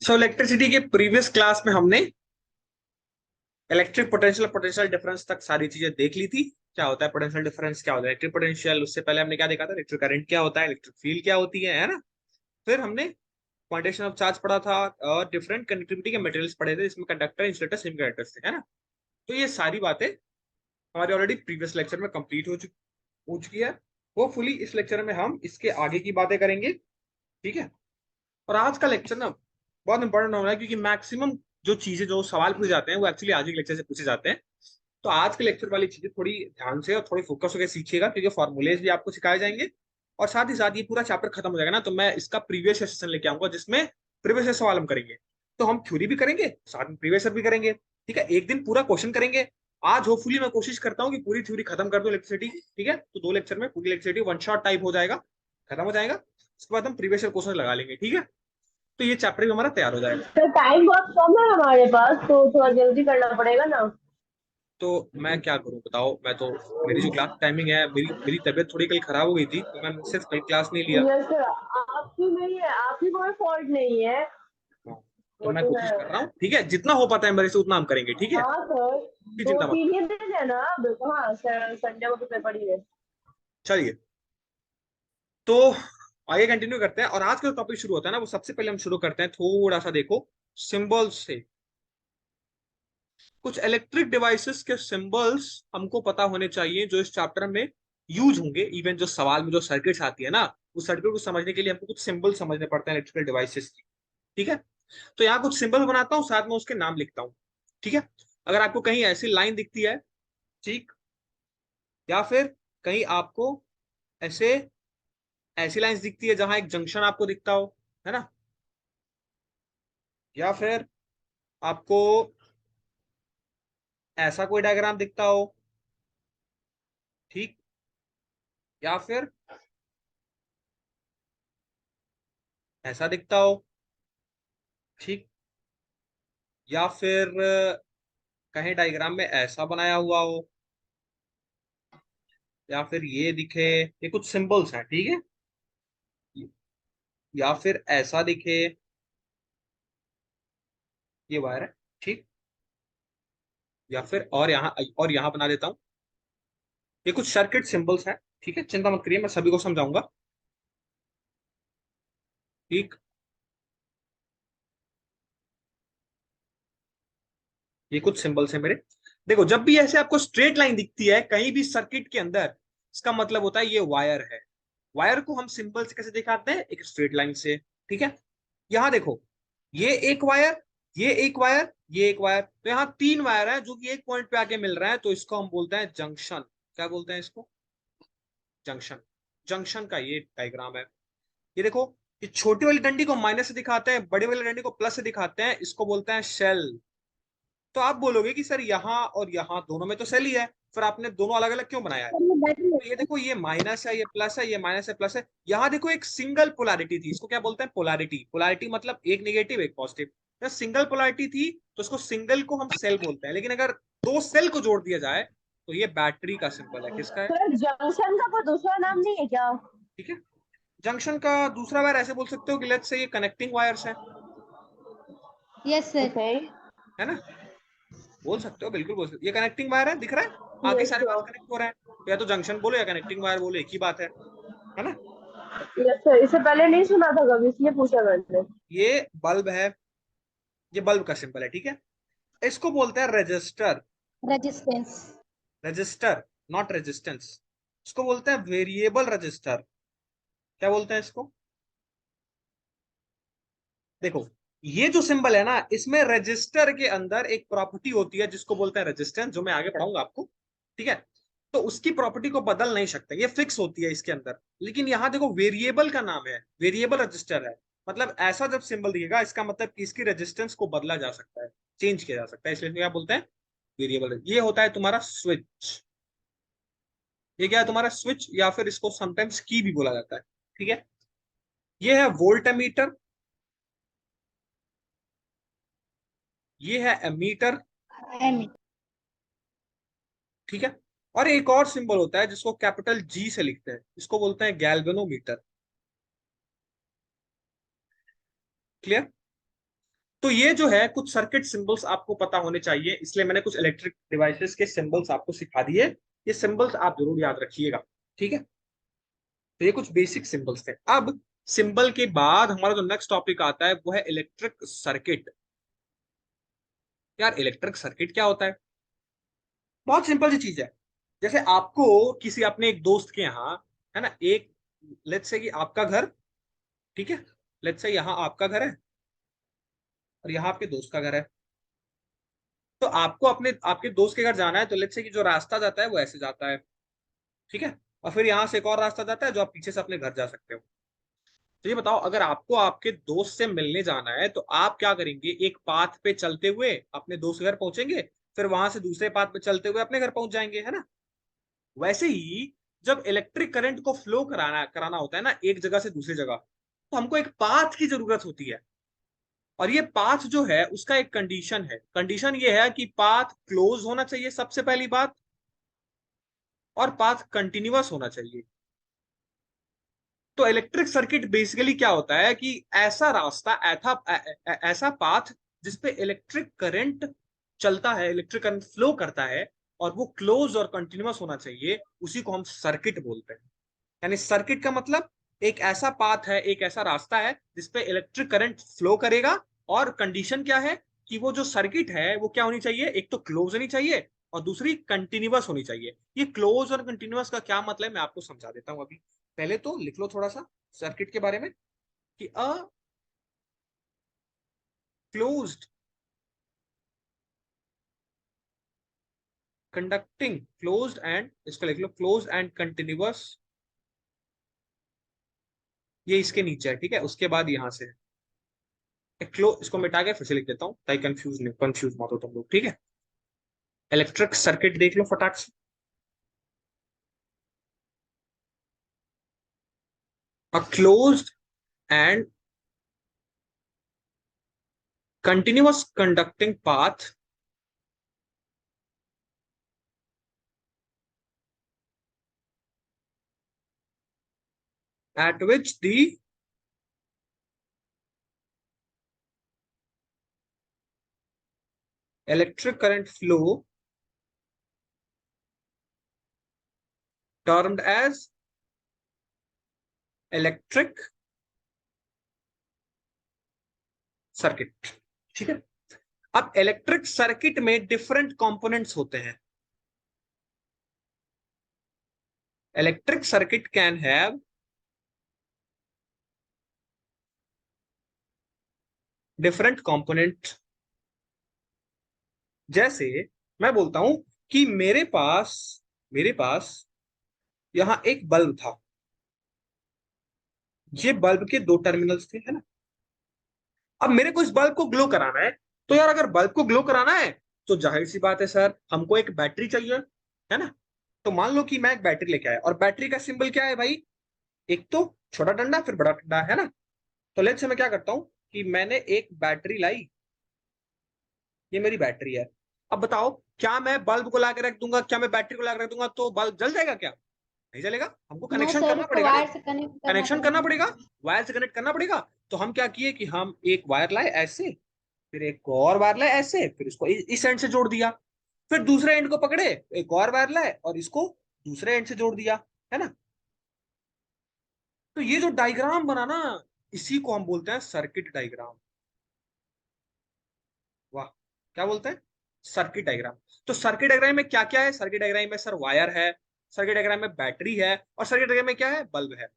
सो electricity के previous class में हमने इलेक्ट्रिक पोटेंशियल पोटेंशियल डिफरेंस तक सारी चीजें देख ली थी। क्या होता है पोटेंशियल डिफरेंस, क्या होता है इलेक्ट्रिक पोटेंशियल, उससे पहले हमने क्या देखा था, इलेक्ट्रिक करंट क्या होता है, इलेक्ट्रिक फील्ड क्या होती है ना। फिर हमने क्वांटेशन ऑफ चार्ज पढ़ा था और डिफरेंट कंडक्टिविटी के मटेरियल्स पढ़े थे, जिसमें कंडक्टर, इंसुलेटर, सेमी कंडक्टर्स थे, है ना। तो ये सारी बातें हमारे ऑलरेडी प्रीवियस लेक्चर में कंप्लीट हो चुकी है। होपफुली इस लेक्चर में हम इसके आगे की बातें करेंगे। ठीक है। और आज का लेक्चर ना बहुत इंपॉर्टेंट होना है, क्योंकि मैक्सिमम जो चीजें, जो सवाल पूछे जाते हैं वो एक्चुअली आज के लेक्चर से पूछे जाते हैं। तो आज के लेक्चर वाली चीजें थोड़ी ध्यान से और थोड़ी फोकस होकर सीखिएगा, क्योंकि फॉर्मूलेज भी आपको सिखाए जाएंगे। और साथ ही साथ ये पूरा चैप्टर खत्म हो जाएगा ना, तो मैं इसका प्रीवियस सेशन लेके आऊंगा, जिसमें प्रीवियस सवाल हम करेंगे। तो हम थ्योरी भी करेंगे, साथ में प्रीवियस भी करेंगे। ठीक है, एक दिन पूरा क्वेश्चन करेंगे। आज होपफुली मैं कोशिश करता हूँ कि पूरी थ्योरी खत्म कर दूं इलेक्ट्रिसिटी की। ठीक है, तो 2 लेक्चर में पूरी इलेक्ट्रिसिटी वन शॉट टाइप हो जाएगा, खत्म हो जाएगा। उसके बाद हम प्रीवियस क्वेश्चन लगा लेंगे। ठीक है, तो ये चैप्टर भी हमारा तैयार हो जाएगा। तो टाइम बहुत कम है हमारे पास, तो थोड़ा जल्दी करना पड़ेगा ना। तो मैं क्या करूं बताओ, मैं तो, मेरी जो क्लास टाइमिंग है, मेरी मेरी तबीयत थोड़ी कल खराब हो गई थी, तो मैं सिर्फ कल क्लास नहीं लिया। यस सर, आपकी नहीं है, आपकी कोई फॉल्ट नहीं है। हाँ, तो वो मैं तो कोशिश है। कर रहा हूँ। ठीक है, जितना हो पाता है मेरे से उतना हम करेंगे। ठीक है, हाँ सर, की दो चिंता मत तीन करो। ही दिन है ना अब। हाँ सर, संडे को तो पेपर ही है। चलिए, तो आगे कंटिन्यू करते हैं। और आज का जो टॉपिक शुरू होता है ना, वो सबसे पहले हम शुरू करते हैं थोड़ा सा, देखो, सिंबल्स से। कुछ इलेक्ट्रिक डिवाइसेस के सिंबल्स हमको पता होने चाहिए, जो इस चैप्टर में यूज होंगे। इवन जो सवाल में जो सर्किट्स आती है ना, उस सर्किट को समझने के लिए हमको कुछ सिंबल समझने पड़ते हैं इलेक्ट्रिकल डिवाइसेस की। ठीक है, तो यहाँ कुछ सिंबल बनाता हूँ, साथ में उसके नाम लिखता हूँ। ठीक है, अगर आपको कहीं ऐसी लाइन दिखती है, ठीक, या फिर कहीं आपको ऐसे ऐसी लाइंस दिखती है जहां एक जंक्शन आपको दिखता हो, है ना, या फिर आपको ऐसा कोई डायग्राम दिखता हो, ठीक, या फिर ऐसा दिखता हो, ठीक, या फिर कहीं डायग्राम में ऐसा बनाया हुआ हो, या फिर ये दिखे, ये कुछ सिंबल्स हैं। ठीक है, या फिर ऐसा दिखे, ये वायर है, ठीक, या फिर और यहाँ बना देता हूँ। ये कुछ सर्किट सिंबल्स हैं। ठीक है, चिंता मत करिए, मैं सभी को समझाऊंगा। ठीक, ये कुछ सिंबल्स हैं मेरे। देखो, जब भी ऐसे आपको स्ट्रेट लाइन दिखती है कहीं भी सर्किट के अंदर, इसका मतलब होता है ये वायर है। वायर को हम सिंबल से कैसे दिखाते हैं, एक स्ट्रेट लाइन से। ठीक है, यहां देखो, ये एक वायर, ये एक वायर, ये एक वायर, तो यहाँ 3 वायर है जो कि एक पॉइंट पे आके मिल रहे हैं, तो इसको हम बोलते हैं जंक्शन। क्या बोलते हैं इसको, जंक्शन। जंक्शन का ये डायग्राम है। ये देखो, ये छोटी वाली डंडी को माइनस से दिखाते हैं, बड़ी वाली डंडी को प्लस से दिखाते हैं, इसको बोलते हैं शेल। तो आप बोलोगे कि सर यहाँ और यहाँ दोनों में तो सेल ही है, फिर आपने दोनों अलग अलग क्यों बनाया है। सर ये बैटरी तो ये देखो, ये माइनस है, ये प्लस है, ये माइनस है, प्लस है। यहाँ देखो, एक सिंगल पोलैरिटी थी, इसको क्या बोलते हैं, पोलैरिटी। पोलैरिटी मतलब एक नेगेटिव एक पॉजिटिव। जब सिंगल पोलैरिटी थी तो उसको सिंगल को हम सेल बोलते हैं, लेकिन अगर 2 सेल को जोड़ दिया जाए तो ये बैटरी का सिंबल है। किसका है, सर, जंक्शन का कोई दूसरा नाम नहीं है क्या? ठीक है। जंक्शन का दूसरा वायर ऐसे बोल सकते हो कि लेट्स से ये कनेक्टिंग वायर्स है। Yes sir. ओके। है ना, बोल सकते हो, बिल्कुल बोल सकते हो। ये कनेक्टिंग वायर है, दिख रहा है, आगे यस सारे वायर सर। कनेक्ट हो रहे हैं, तो या तो जंक्शन बोलो या कनेक्टिंग वायर बोलो, एक ही बात है ना। यस सर, इससे पहले नहीं सुना था कभी, इसलिए पूछा मैंने। ये बल्ब है, ये बल्ब का सिंबल है। ठीक है, इसको बोलते हैं register. Resistance. Register, not resistance. इसको बोलते हैं वेरिएबल रजिस्टर। क्या बोलते हैं इसको, देखो, ये जो सिंबल है ना, इसमें रजिस्टर के अंदर एक प्रॉपर्टी होती है जिसको बोलते हैं रेजिस्टेंस, जो मैं आगे पढ़ाऊंगा आपको। ठीक है, तो उसकी प्रॉपर्टी को बदल नहीं सकते, ये फिक्स होती है इसके अंदर। लेकिन यहां देखो, वेरिएबल का नाम है, वेरिएबल रजिस्टर है। मतलब ऐसा जब सिंबल दिखेगा, इसका मतलब कि इसकी रेजिस्टेंस को बदला जा सकता है, चेंज किया जा सकता है, इसलिए क्या बोलते हैं, वेरिएबल। ये होता है तुम्हारा स्विच। ये क्या है, तुम्हारा स्विच, या फिर इसको समटाइम्स की भी बोला जाता है। ठीक है, ये है वोल्ट मीटर, ये है एमीटर। एम। ठीक है, और एक और सिंबल होता है जिसको कैपिटल जी से लिखते हैं, इसको बोलते हैं गैल्वेनोमीटर। क्लियर। तो ये जो है कुछ सर्किट सिंबल्स आपको पता होने चाहिए, इसलिए मैंने कुछ इलेक्ट्रिक डिवाइसेस के सिंबल्स आपको सिखा दिए। ये सिंबल्स आप जरूर याद रखिएगा, ठीक है। तो ये कुछ बेसिक सिंबल्स थे। अब सिंबल के बाद हमारा जो नेक्स्ट टॉपिक आता है वो है इलेक्ट्रिक सर्किट। यार इलेक्ट्रिक सर्किट क्या होता है? बहुत सिंपल सी चीज है। जैसे आपको किसी अपने एक दोस्त के यहाँ, है ना, एक लेट्स से कि आपका घर, ठीक है, लेट्स से यहाँ आपका घर है और यहाँ आपके दोस्त का घर है। तो आपको अपने आपके दोस्त के घर जाना है, तो लेट्स से कि जो रास्ता जाता है वो ऐसे जाता है, ठीक है। और फिर यहाँ से एक और रास्ता जाता है जो आप पीछे से अपने घर जा सकते हो। तो ये बताओ, अगर आपको आपके दोस्त से मिलने जाना है तो आप क्या करेंगे? एक पाथ पे चलते हुए अपने दोस्त के घर पहुंचेंगे, फिर वहां से दूसरे पाथ पे चलते हुए अपने घर पहुंच जाएंगे, है ना। वैसे ही जब इलेक्ट्रिक करंट को फ्लो कराना कराना होता है ना एक जगह से दूसरी जगह, तो हमको एक पाथ की जरूरत होती है। और ये पाथ जो है उसका एक कंडीशन है। कंडीशन ये है कि पाथ क्लोज होना चाहिए सबसे पहली बात, और पाथ कंटिन्यूअस होना चाहिए। तो इलेक्ट्रिक सर्किट बेसिकली क्या होता है कि ऐसा रास्ता, ऐसा पाथ जिसपे इलेक्ट्रिक करंट चलता है, इलेक्ट्रिक करंट फ्लो करता है, और वो क्लोज और कंटिन्यूअस होना चाहिए, उसी को हम सर्किट बोलते हैं। यानी सर्किट का मतलब एक ऐसा पाथ है, एक ऐसा रास्ता है जिसपे इलेक्ट्रिक करंट फ्लो करेगा, और कंडीशन क्या है कि वो जो सर्किट है वो क्या होनी चाहिए? एक तो क्लोज होनी चाहिए और दूसरी कंटिन्यूअस होनी चाहिए। ये क्लोज और कंटिन्यूअस का क्या मतलब है मैं आपको समझा देता हूं। अभी पहले तो लिख लो थोड़ा सा सर्किट के बारे में कि a closed conducting, closed end, इसको लिख लो क्लोज एंड कंटिन्यूअस, ये इसके नीचे है, ठीक है। उसके बाद यहां से इसको मिटा के फिर से लिख देता हूं ताकि कंफ्यूज मत हो तुम लोग, ठीक है। इलेक्ट्रिक सर्किट देख लो फटाक से। A closed and continuous conducting path at which the electric current flow termed as electric circuit, ठीक है। अब इलेक्ट्रिक सर्किट में डिफरेंट कंपोनेंट्स होते हैं। Electric circuit can have different component. जैसे मैं बोलता हूं कि मेरे पास यहां एक बल्ब था, ये बल्ब के दो टर्मिनल्स थे, है ना। अब मेरे को इस बल्ब को ग्लो कराना है, तो यार अगर बल्ब को ग्लो कराना है तो जाहिर सी बात है सर, हमको एक बैटरी चाहिए, है ना। तो मान लो कि मैं एक बैटरी लेके आया, और बैटरी का सिंबल क्या है भाई? एक तो छोटा डंडा फिर बड़ा डंडा, है ना। तो लेट्स से मैं क्या करता हूं कि मैंने एक बैटरी लाई, ये मेरी बैटरी है। अब बताओ, क्या मैं बल्ब को लाके रख दूंगा, क्या मैं बैटरी को लाके रख दूंगा तो बल्ब जल जाएगा क्या? नहीं जलेगा, हमको नो कनेक्शन सर, करना उसको पड़ेगा ना। वायर से कनेक्ट करना कनेक्शन करना पड़ेगा। पड़ेगा, वायर से कनेक्ट करना पड़ेगा। तो हम क्या किए कि हम एक वायर लाए ऐसे, फिर एक और वायर लाए ऐसे, फिर इसको इस एंड से जोड़ दिया, फिर दूसरे एंड को पकड़े, एक और वायर लाए और इसको दूसरे एंड से जोड़ दिया, है ना। तो ये जो डायग्राम बना ना, इसी को हम बोलते हैं सर्किट डायग्राम। वाह, क्या बोलते हैं? Circuit diagram. तो सर्किट डायग्राम में क्या क्या है? सर्किट डायग्राम में सर वायर है, सर्किट डायग्राम में बैटरी है, और सर्किट डायग्राम में क्या है? बल्ब है।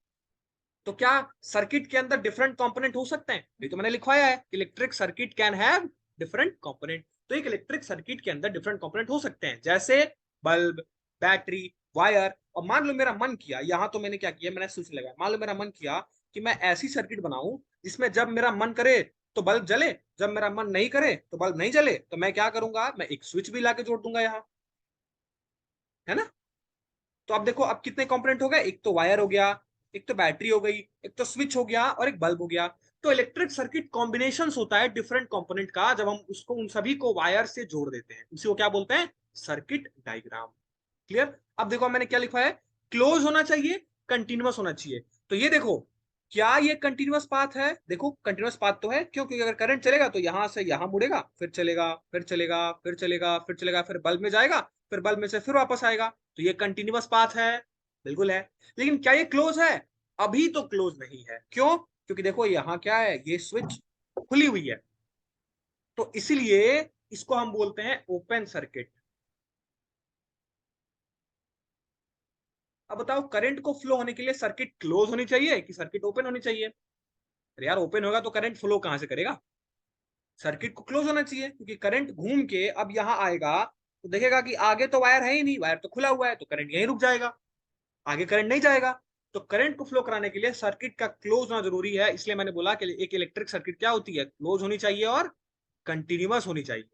तो क्या सर्किट के अंदर डिफरेंट कंपोनेंट हो सकते हैं? ये तो मैंने लिखवाया है, electric circuit can have different component. तो एक इलेक्ट्रिक सर्किट के अंदर डिफरेंट कंपोनेंट हो सकते हैं, जैसे बल्ब, बैटरी, वायर। और मान लो मेरा मन किया, यहां तो मैंने क्या किया, मैंने स्विच लगाया, मान लो मेरा मन किया कि मैं ऐसी सर्किट बनाऊं जिसमें जब मेरा मन करे तो बल्ब जले, जब मेरा मन नहीं करे तो बल्ब नहीं जले। तो मैं क्या करूंगा, मैं एक स्विच भी लाके जोड़ दूंगा यहाँ, है ना। तो अब देखो, अब कितने कंपोनेंट हो गए? एक तो वायर हो गया, एक तो बैटरी हो गई, एक तो स्विच हो गया, और एक बल्ब हो गया। तो इलेक्ट्रिक सर्किट कॉम्बिनेशन होता है डिफरेंट कंपोनेंट का, जब हम उसको उन सभी को वायर से जोड़ देते हैं, उसी को क्या बोलते हैं? Circuit diagram. क्लियर? अब देखो मैंने क्या लिखा है, क्लोज होना चाहिए, कंटिन्यूअस होना चाहिए। तो ये देखो, क्या ये कंटिन्यूअस पाथ है? देखो कंटिन्यूअस पाथ तो है, क्यों? क्योंकि अगर करंट चलेगा तो यहां से यहां मुड़ेगा, फिर चलेगा, फिर चलेगा, फिर चलेगा, फिर चलेगा, फिर बल्ब में जाएगा, फिर बल्ब में से फिर वापस आएगा, तो ये कंटिन्यूअस पाथ है। बिल्कुल है। लेकिन क्या ये क्लोज है? अभी तो क्लोज नहीं है। क्यों? क्योंकि देखो यहाँ क्या है, ये स्विच खुली हुई है, तो इसलिए इसको हम बोलते हैं ओपन सर्किट। अब बताओ, करंट को फ्लो होने के लिए सर्किट क्लोज होनी चाहिए कि सर्किट ओपन होनी चाहिए? अरे यार, ओपन होगा तो करंट फ्लो कहां से करेगा? सर्किट को क्लोज होना चाहिए, क्योंकि करंट घूम के अब यहां आएगा तो देखेगा कि आगे तो वायर है ही नहीं, वायर तो खुला हुआ है, तो करंट यहीं रुक जाएगा, आगे करंट नहीं जाएगा। तो करंट को फ्लो कराने के लिए सर्किट का क्लोज होना जरूरी है। इसलिए मैंने बोला कि एक इलेक्ट्रिक सर्किट क्या होती है, क्लोज होनी चाहिए और कंटिन्यूअस होनी चाहिए।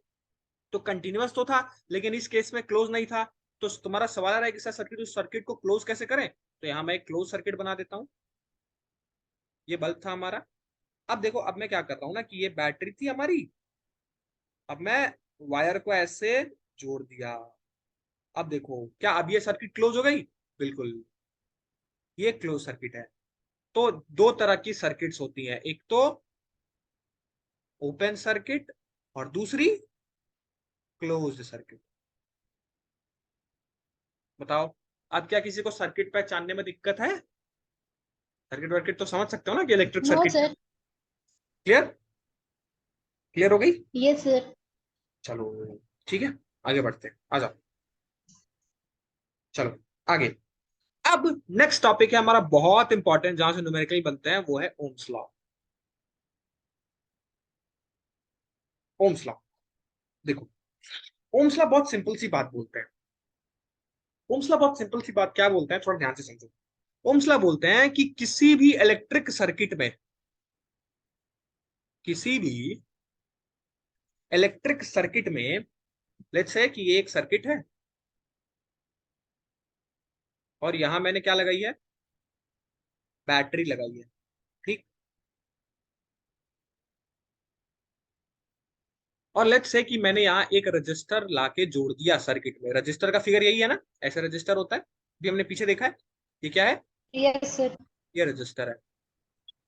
तो कंटिन्यूअस तो था, लेकिन इस केस में क्लोज नहीं था। तो तुम्हारा सवाल आ रहा है कि सर सर्किट को क्लोज कैसे करें? तो यहां मैं एक क्लोज सर्किट बना देता हूं। ये बल्ब था हमारा। अब देखो, अब मैं क्या कर रहा हूं ना कि ये बैटरी थी हमारी, अब मैं वायर को ऐसे जोड़ दिया। अब देखो, क्या अब ये सर्किट क्लोज हो गई? बिल्कुल, ये क्लोज सर्किट है। तो दो तरह की सर्किट्स होती हैं, एक तो ओपन सर्किट और दूसरी क्लोज्ड सर्किट। बताओ, अब क्या किसी को सर्किट पहचानने में दिक्कत है? सर्किट वर्किट तो समझ सकते हो ना कि electric no circuit. Sir. Clear? Clear हो गई? Yes sir. चलो, ठीक है, आगे बढ़ते हैं, आ जाओ। चलो आगे। अब नेक्स्ट टॉपिक है हमारा बहुत इंपॉर्टेंट, जहां से न्यूमेरिकल बनते हैं, वो है ओम्स लॉ। ओम्स लॉ, देखो, ओम्स लॉ बहुत सिंपल सी बात बोलते हैं। ओम्स लॉ बहुत सिंपल सी बात क्या बोलते हैं, थोड़ा ध्यान से समझो। ओम्स लॉ बोलते हैं कि किसी भी इलेक्ट्रिक सर्किट में, किसी भी इलेक्ट्रिक सर्किट में, लेट्स से कि ये एक सर्किट है और यहां मैंने क्या लगाई है, बैटरी लगाई है, ठीक। और लेट्स से कि मैंने यहाँ एक रजिस्टर लाके जोड़ दिया सर्किट में। रजिस्टर का फिगर यही है ना, ऐसे रजिस्टर होता है, भी हमने पीछे देखा है। ये क्या है? Yes sir. ये रजिस्टर है,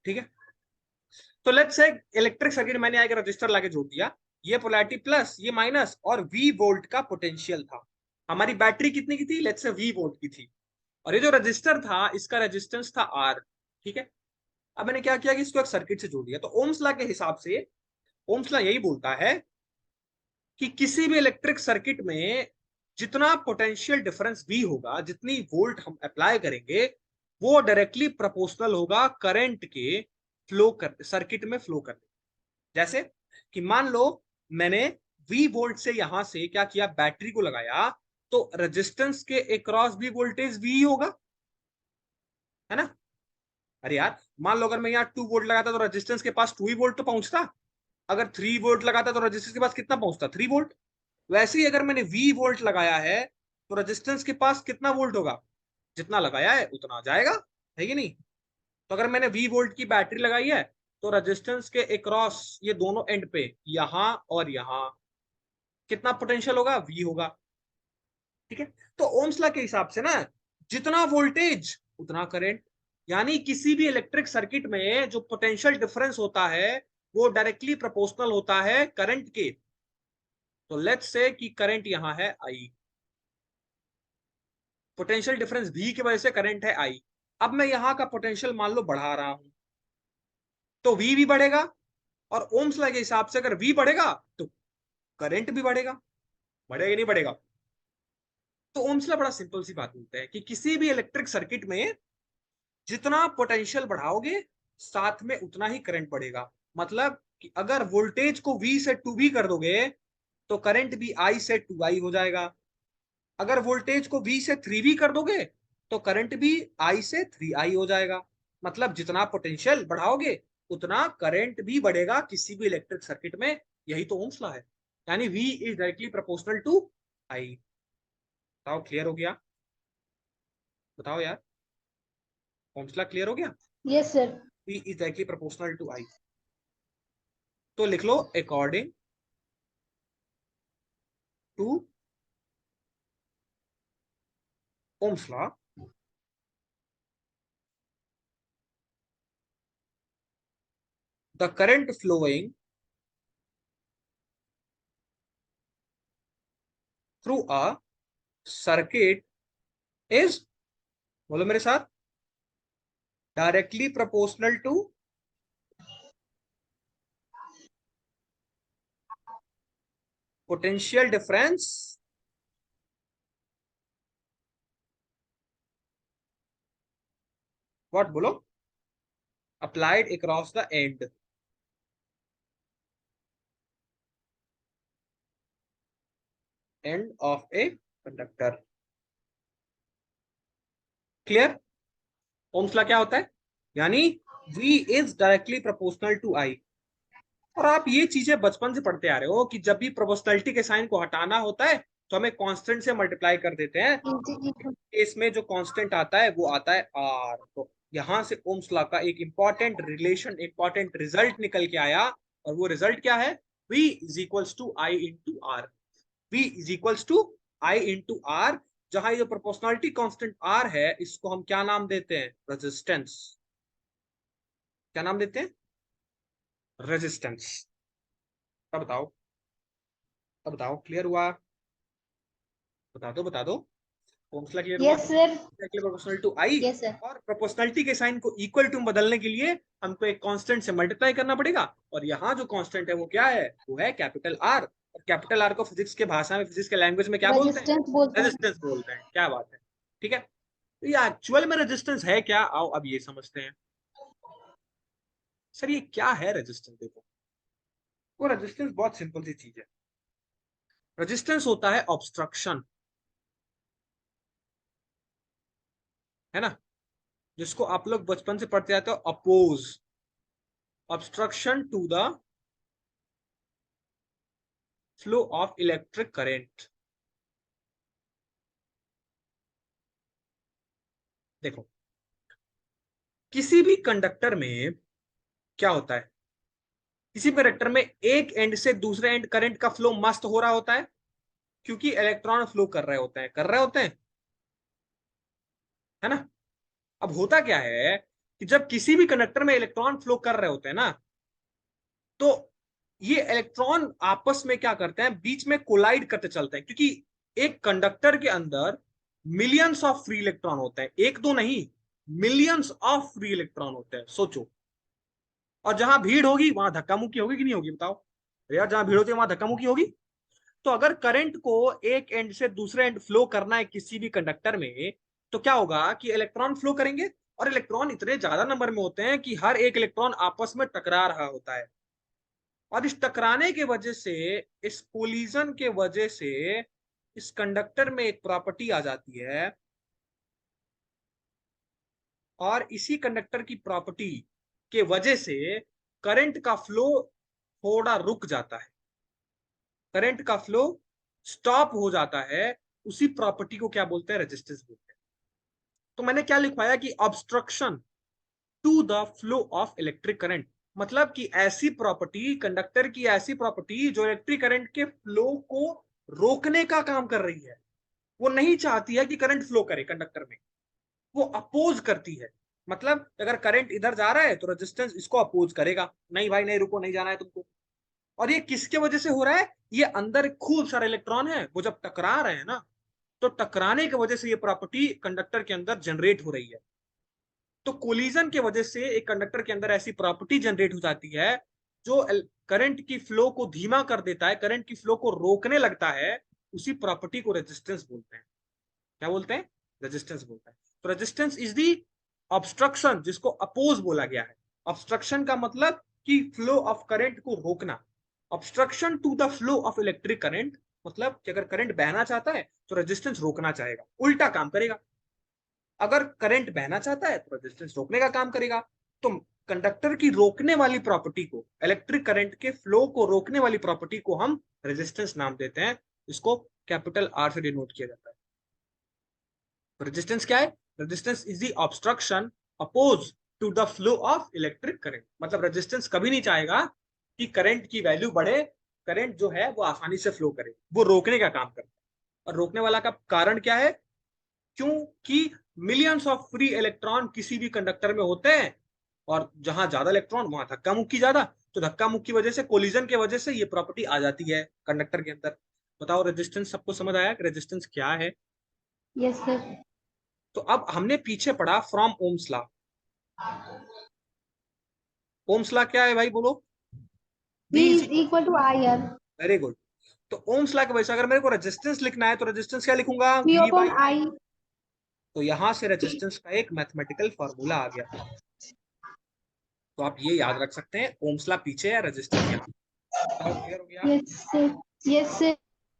ठीक है। तो लेट्स से इलेक्ट्रिक सर्किट मैंने यहाँ एक रजिस्टर लाके जोड़ दिया, ये पोलैरिटी प्लस, ये माइनस, और वी वोल्ट का पोटेंशियल था। हमारी बैटरी कितनी की थी? लेट्स से वी वोल्ट की थी। और ये जो रजिस्टर था, इसका रेजिस्टेंस था आर, ठीक है। अब मैंने क्या किया कि इसको एक सर्किट से जोड़ दिया। तो ओम्स लॉ के हिसाब से ओम्स लॉ यही बोलता है कि किसी भी इलेक्ट्रिक सर्किट में जितना पोटेंशियल डिफरेंस भी होगा, जितनी वोल्ट हम अप्लाई करेंगे, वो डायरेक्टली प्रोपोर्शनल होगा करंट के फ्लो कर सर्किट में फ्लो करने। जैसे कि मान लो मैंने वी वोल्ट से यहां से क्या किया, बैटरी को लगाया, तो रेजिस्टेंस के अक्रॉस भी वोल्टेज वी होगा, है ना। अरे यार, मान लो अगर मैं यहाँ 2 वोल्ट लगाता तो रेजिस्टेंस के पास 2 ही वोल्ट तो पहुंचता। अगर 3 वोल्ट लगाता तो रेजिस्टेंस के पास कितना पहुंचता? 3 वोल्ट। वैसे ही अगर मैंने वी वोल्ट लगाया है, तो रेजिस्टेंस के पास कितना वोल्ट होगा? जितना लगाया है उतना जाएगा, है कि नहीं। तो अगर मैंने वी वोल्ट की बैटरी लगाई है, तो रेजिस्टेंस के अक्रॉस ये दोनों एंड पे, यहां और यहां, कितना पोटेंशियल होगा? वी होगा, ठीक है। तो ओम्स लॉ के हिसाब से ना, जितना वोल्टेज उतना करंट। यानी किसी भी इलेक्ट्रिक सर्किट में जो पोटेंशियल डिफरेंस होता है, वो डायरेक्टली प्रोपोर्शनल होता है करंट के। तो लेट्स से कि करंट यहां है आई, पोटेंशियल डिफरेंस V की वजह से करंट है I। अब मैं यहां का पोटेंशियल मान लो बढ़ा रहा हूं, तो V भी बढ़ेगा। और ओम्स लॉ के हिसाब से अगर V बढ़ेगा तो करंट भी बढ़ेगा। बढ़ेगा नहीं बढ़ेगा? तो ओम्स लॉ बड़ा सिंपल सी बात बोलते हैं कि किसी भी इलेक्ट्रिक सर्किट में जितना पोटेंशियल बढ़ाओगे, साथ में उतना ही करंट बढ़ेगा। मतलब कि अगर वोल्टेज को V से 2V कर दोगे, तो करंट भी I से 2I हो जाएगा। अगर वोल्टेज को V से 3V कर दोगे, तो करंट भी I से 3I हो जाएगा। मतलब जितना पोटेंशियल बढ़ाओगे, उतना करंट भी बढ़ेगा किसी भी इलेक्ट्रिक सर्किट में। यही तो ओम्स लॉ है। यानी V is directly proportional to I। बताओ, क्लियर हो गया? बताओ यार, ओम्स लॉ क्लियर हो गया? Yes sir. V is directly proportional to I। तो लिख लो, according to Ohm's law, the current flowing through a circuit is, बोलो मेरे साथ, directly proportional to potential difference what, बोलो, applied across the end of a conductor. Clear? Ohm's law क्या होता है? यानी V is directly proportional to I। और आप ये चीजें बचपन से पढ़ते आ रहे हो कि जब भी प्रोपोर्शनलिटी के साइन को हटाना होता है तो हमें कांस्टेंट से मल्टीप्लाई कर देते हैं। इसमें जो कांस्टेंट आता है वो आता है R। तो यहां से ओम्स लॉ का एक इंपॉर्टेंट रिलेशन, इंपॉर्टेंट रिजल्ट निकल के आया, और वो रिजल्ट क्या है? V is equals to I into R. V is equals to I into R. जहां ये प्रोपोर्शनलिटी कांस्टेंट R है, इसको हम क्या नाम देते हैं? रेजिस्टेंस। क्या नाम देते हैं? रेजिस्टेंस। अब बताओ, अब बताओ, क्लियर हुआ? बता दो, बता दो। ओम्स लॉ क्लियर हुआ? Yes sir. Proportional to I. Yes sir. और प्रोपोर्शनलिटी के साइन को इक्वल टू बदलने के लिए हमको एक कांस्टेंट से मल्टीप्लाई करना पड़ेगा, और यहाँ जो कांस्टेंट है वो क्या है? वो है कैपिटल आर। और कैपिटल आर को फिजिक्स के भाषा में, फिजिक्स के लैंग्वेज में क्या बोलते हैं? रेजिस्टेंस बोलते हैं। रेजिस्टेंस बोलते हैं। क्या बात है? ठीक है, तो ये एक्चुअल में रेजिस्टेंस है क्या? आओ अब ये समझते हैं। सर ये क्या है रेजिस्टेंस? देखो, वो रेजिस्टेंस बहुत सिंपल सी चीज है। रेजिस्टेंस होता है ऑब्स्ट्रक्शन, है ना, जिसको आप लोग बचपन से पढ़ते आते हो, oppose, obstruction to the flow of electric current. देखो, किसी भी कंडक्टर में क्या होता है? किसी कंडक्टर में एक एंड से दूसरे एंड करंट का फ्लो मस्त हो रहा होता है, क्योंकि इलेक्ट्रॉन फ्लो कर रहे होते हैं, कर रहे होते हैं, है ना। अब होता क्या है कि जब किसी भी कंडक्टर में इलेक्ट्रॉन फ्लो कर रहे होते हैं ना, तो ये इलेक्ट्रॉन आपस में क्या करते हैं? बीच में कोलाइड करते चलते हैं, क्योंकि एक कंडक्टर के अंदर मिलियंस ऑफ फ्री इलेक्ट्रॉन होते हैं, एक दो नहीं, मिलियंस ऑफ फ्री इलेक्ट्रॉन होते हैं, सोचो। और जहां भीड़ होगी वहां धक्का मुक्की होगी कि नहीं होगी? बताओ यार, जहां भीड़ होती है वहां धक्का मुक्की होगी। तो अगर करंट को एक एंड से दूसरे एंड फ्लो करना है किसी भी कंडक्टर में, तो क्या होगा कि इलेक्ट्रॉन फ्लो करेंगे, और इलेक्ट्रॉन इतने ज्यादा नंबर में होते हैं कि हर एक इलेक्ट्रॉन आपस में टकरा रहा होता है। और इस टकराने के वजह से, इस कोलिजन के वजह से, इस कंडक्टर में एक प्रॉपर्टी आ जाती है, और इसी कंडक्टर की प्रॉपर्टी के वजह से करंट का फ्लो थोड़ा रुक जाता है, करंट का फ्लो स्टॉप हो जाता है। उसी प्रॉपर्टी को क्या बोलते हैं? रेजिस्टेंस बोलते हैं। तो मैंने क्या लिखवाया कि obstruction to the flow of electric current, मतलब कि ऐसी प्रॉपर्टी, कंडक्टर की ऐसी प्रॉपर्टी जो इलेक्ट्रिक करंट के फ्लो को रोकने का काम कर रही है। वो नहीं चाहती है कि करंट फ्लो करे कंडक्टर में, वो अपोज करती है। मतलब अगर करंट इधर जा रहा है तो रेजिस्टेंस इसको अपोज करेगा, नहीं भाई नहीं, रुको, नहीं जाना है तुमको। और ये किसके वजह से हो रहा है? ये अंदर खूब सारे इलेक्ट्रॉन है, वो जब टकरा रहे हैं ना, तो टकराने की वजह से ये प्रॉपर्टी कंडक्टर के अंदर जनरेट हो रही है। तो कोलिजन के वजह से एक कंडक्टर के अंदर ऐसी प्रॉपर्टी जनरेट हो जाती है जो करंट की फ्लो को धीमा कर देता है, करंट की फ्लो को रोकने लगता है। उसी प्रॉपर्टी को रेजिस्टेंस बोलते हैं। क्या बोलते हैं? रेजिस्टेंस बोलते हैं। तो रेजिस्टेंस इज दी ऑब्स्ट्रक्शन, जिसको अपोज बोला गया है। ऑब्स्ट्रक्शन का मतलब कि फ्लो ऑफ करंट को रोकना। Obstruction to the flow of electric current, मतलब कि अगर करंट बहना चाहता है तो रेजिस्टेंस रोकना चाहेगा, उल्टा काम करेगा। अगर करंट बहना चाहता है तो रेजिस्टेंस रोकने का काम करेगा। तो कंडक्टर की रोकने वाली प्रॉपर्टी को, इलेक्ट्रिक करंट के फ्लो को रोकने वाली प्रॉपर्टी को हम रेजिस्टेंस नाम देते हैं। इसको कैपिटल आर से डिनोट किया जाता है। रेजिस्टेंस क्या है? Resistance is the obstruction oppose to the flow of electric current. मतलब रेजिस्टेंस कभी नहीं चाहेगा कि करंट की वैल्यू बढ़े, करंट जो है वो आसानी से फ्लो करे, वो रोकने का काम करता है। और रोकने वाला का कारण क्या है? क्योंकि मिलियंस ऑफ फ्री इलेक्ट्रॉन किसी भी कंडक्टर में होते हैं, और जहां ज्यादा इलेक्ट्रॉन वहां धक्का मुक्की ज्यादा, तो धक्का मुक्की वजह से, कोलिजन के वजह से ये प्रॉपर्टी आ जाती है कंडक्टर के अंदर। बताओ रेजिस्टेंस सबको समझ आया कि रेजिस्टेंस क्या है? Yes sir. तो अब हमने पीछे पढ़ा from Ohm's law. Ohms law क्या है भाई बोलो? V V is is equal to IR. Very good. तो ओम्स लॉ की वजह से अगर मेरे को रेजिस्टेंस लिखना है तो रेजिस्टेंस क्या लिखूंगा? P V upon by I. आई। तो यहां से रेजिस्टेंस का एक मैथमेटिकल फॉर्मूला आ गया। तो आप ये याद रख सकते हैं, ओम्स लॉ पीछे है, रेजिस्टेंस यहाँ। बताओ क्लियर हो गया? Yes sir. Yes sir.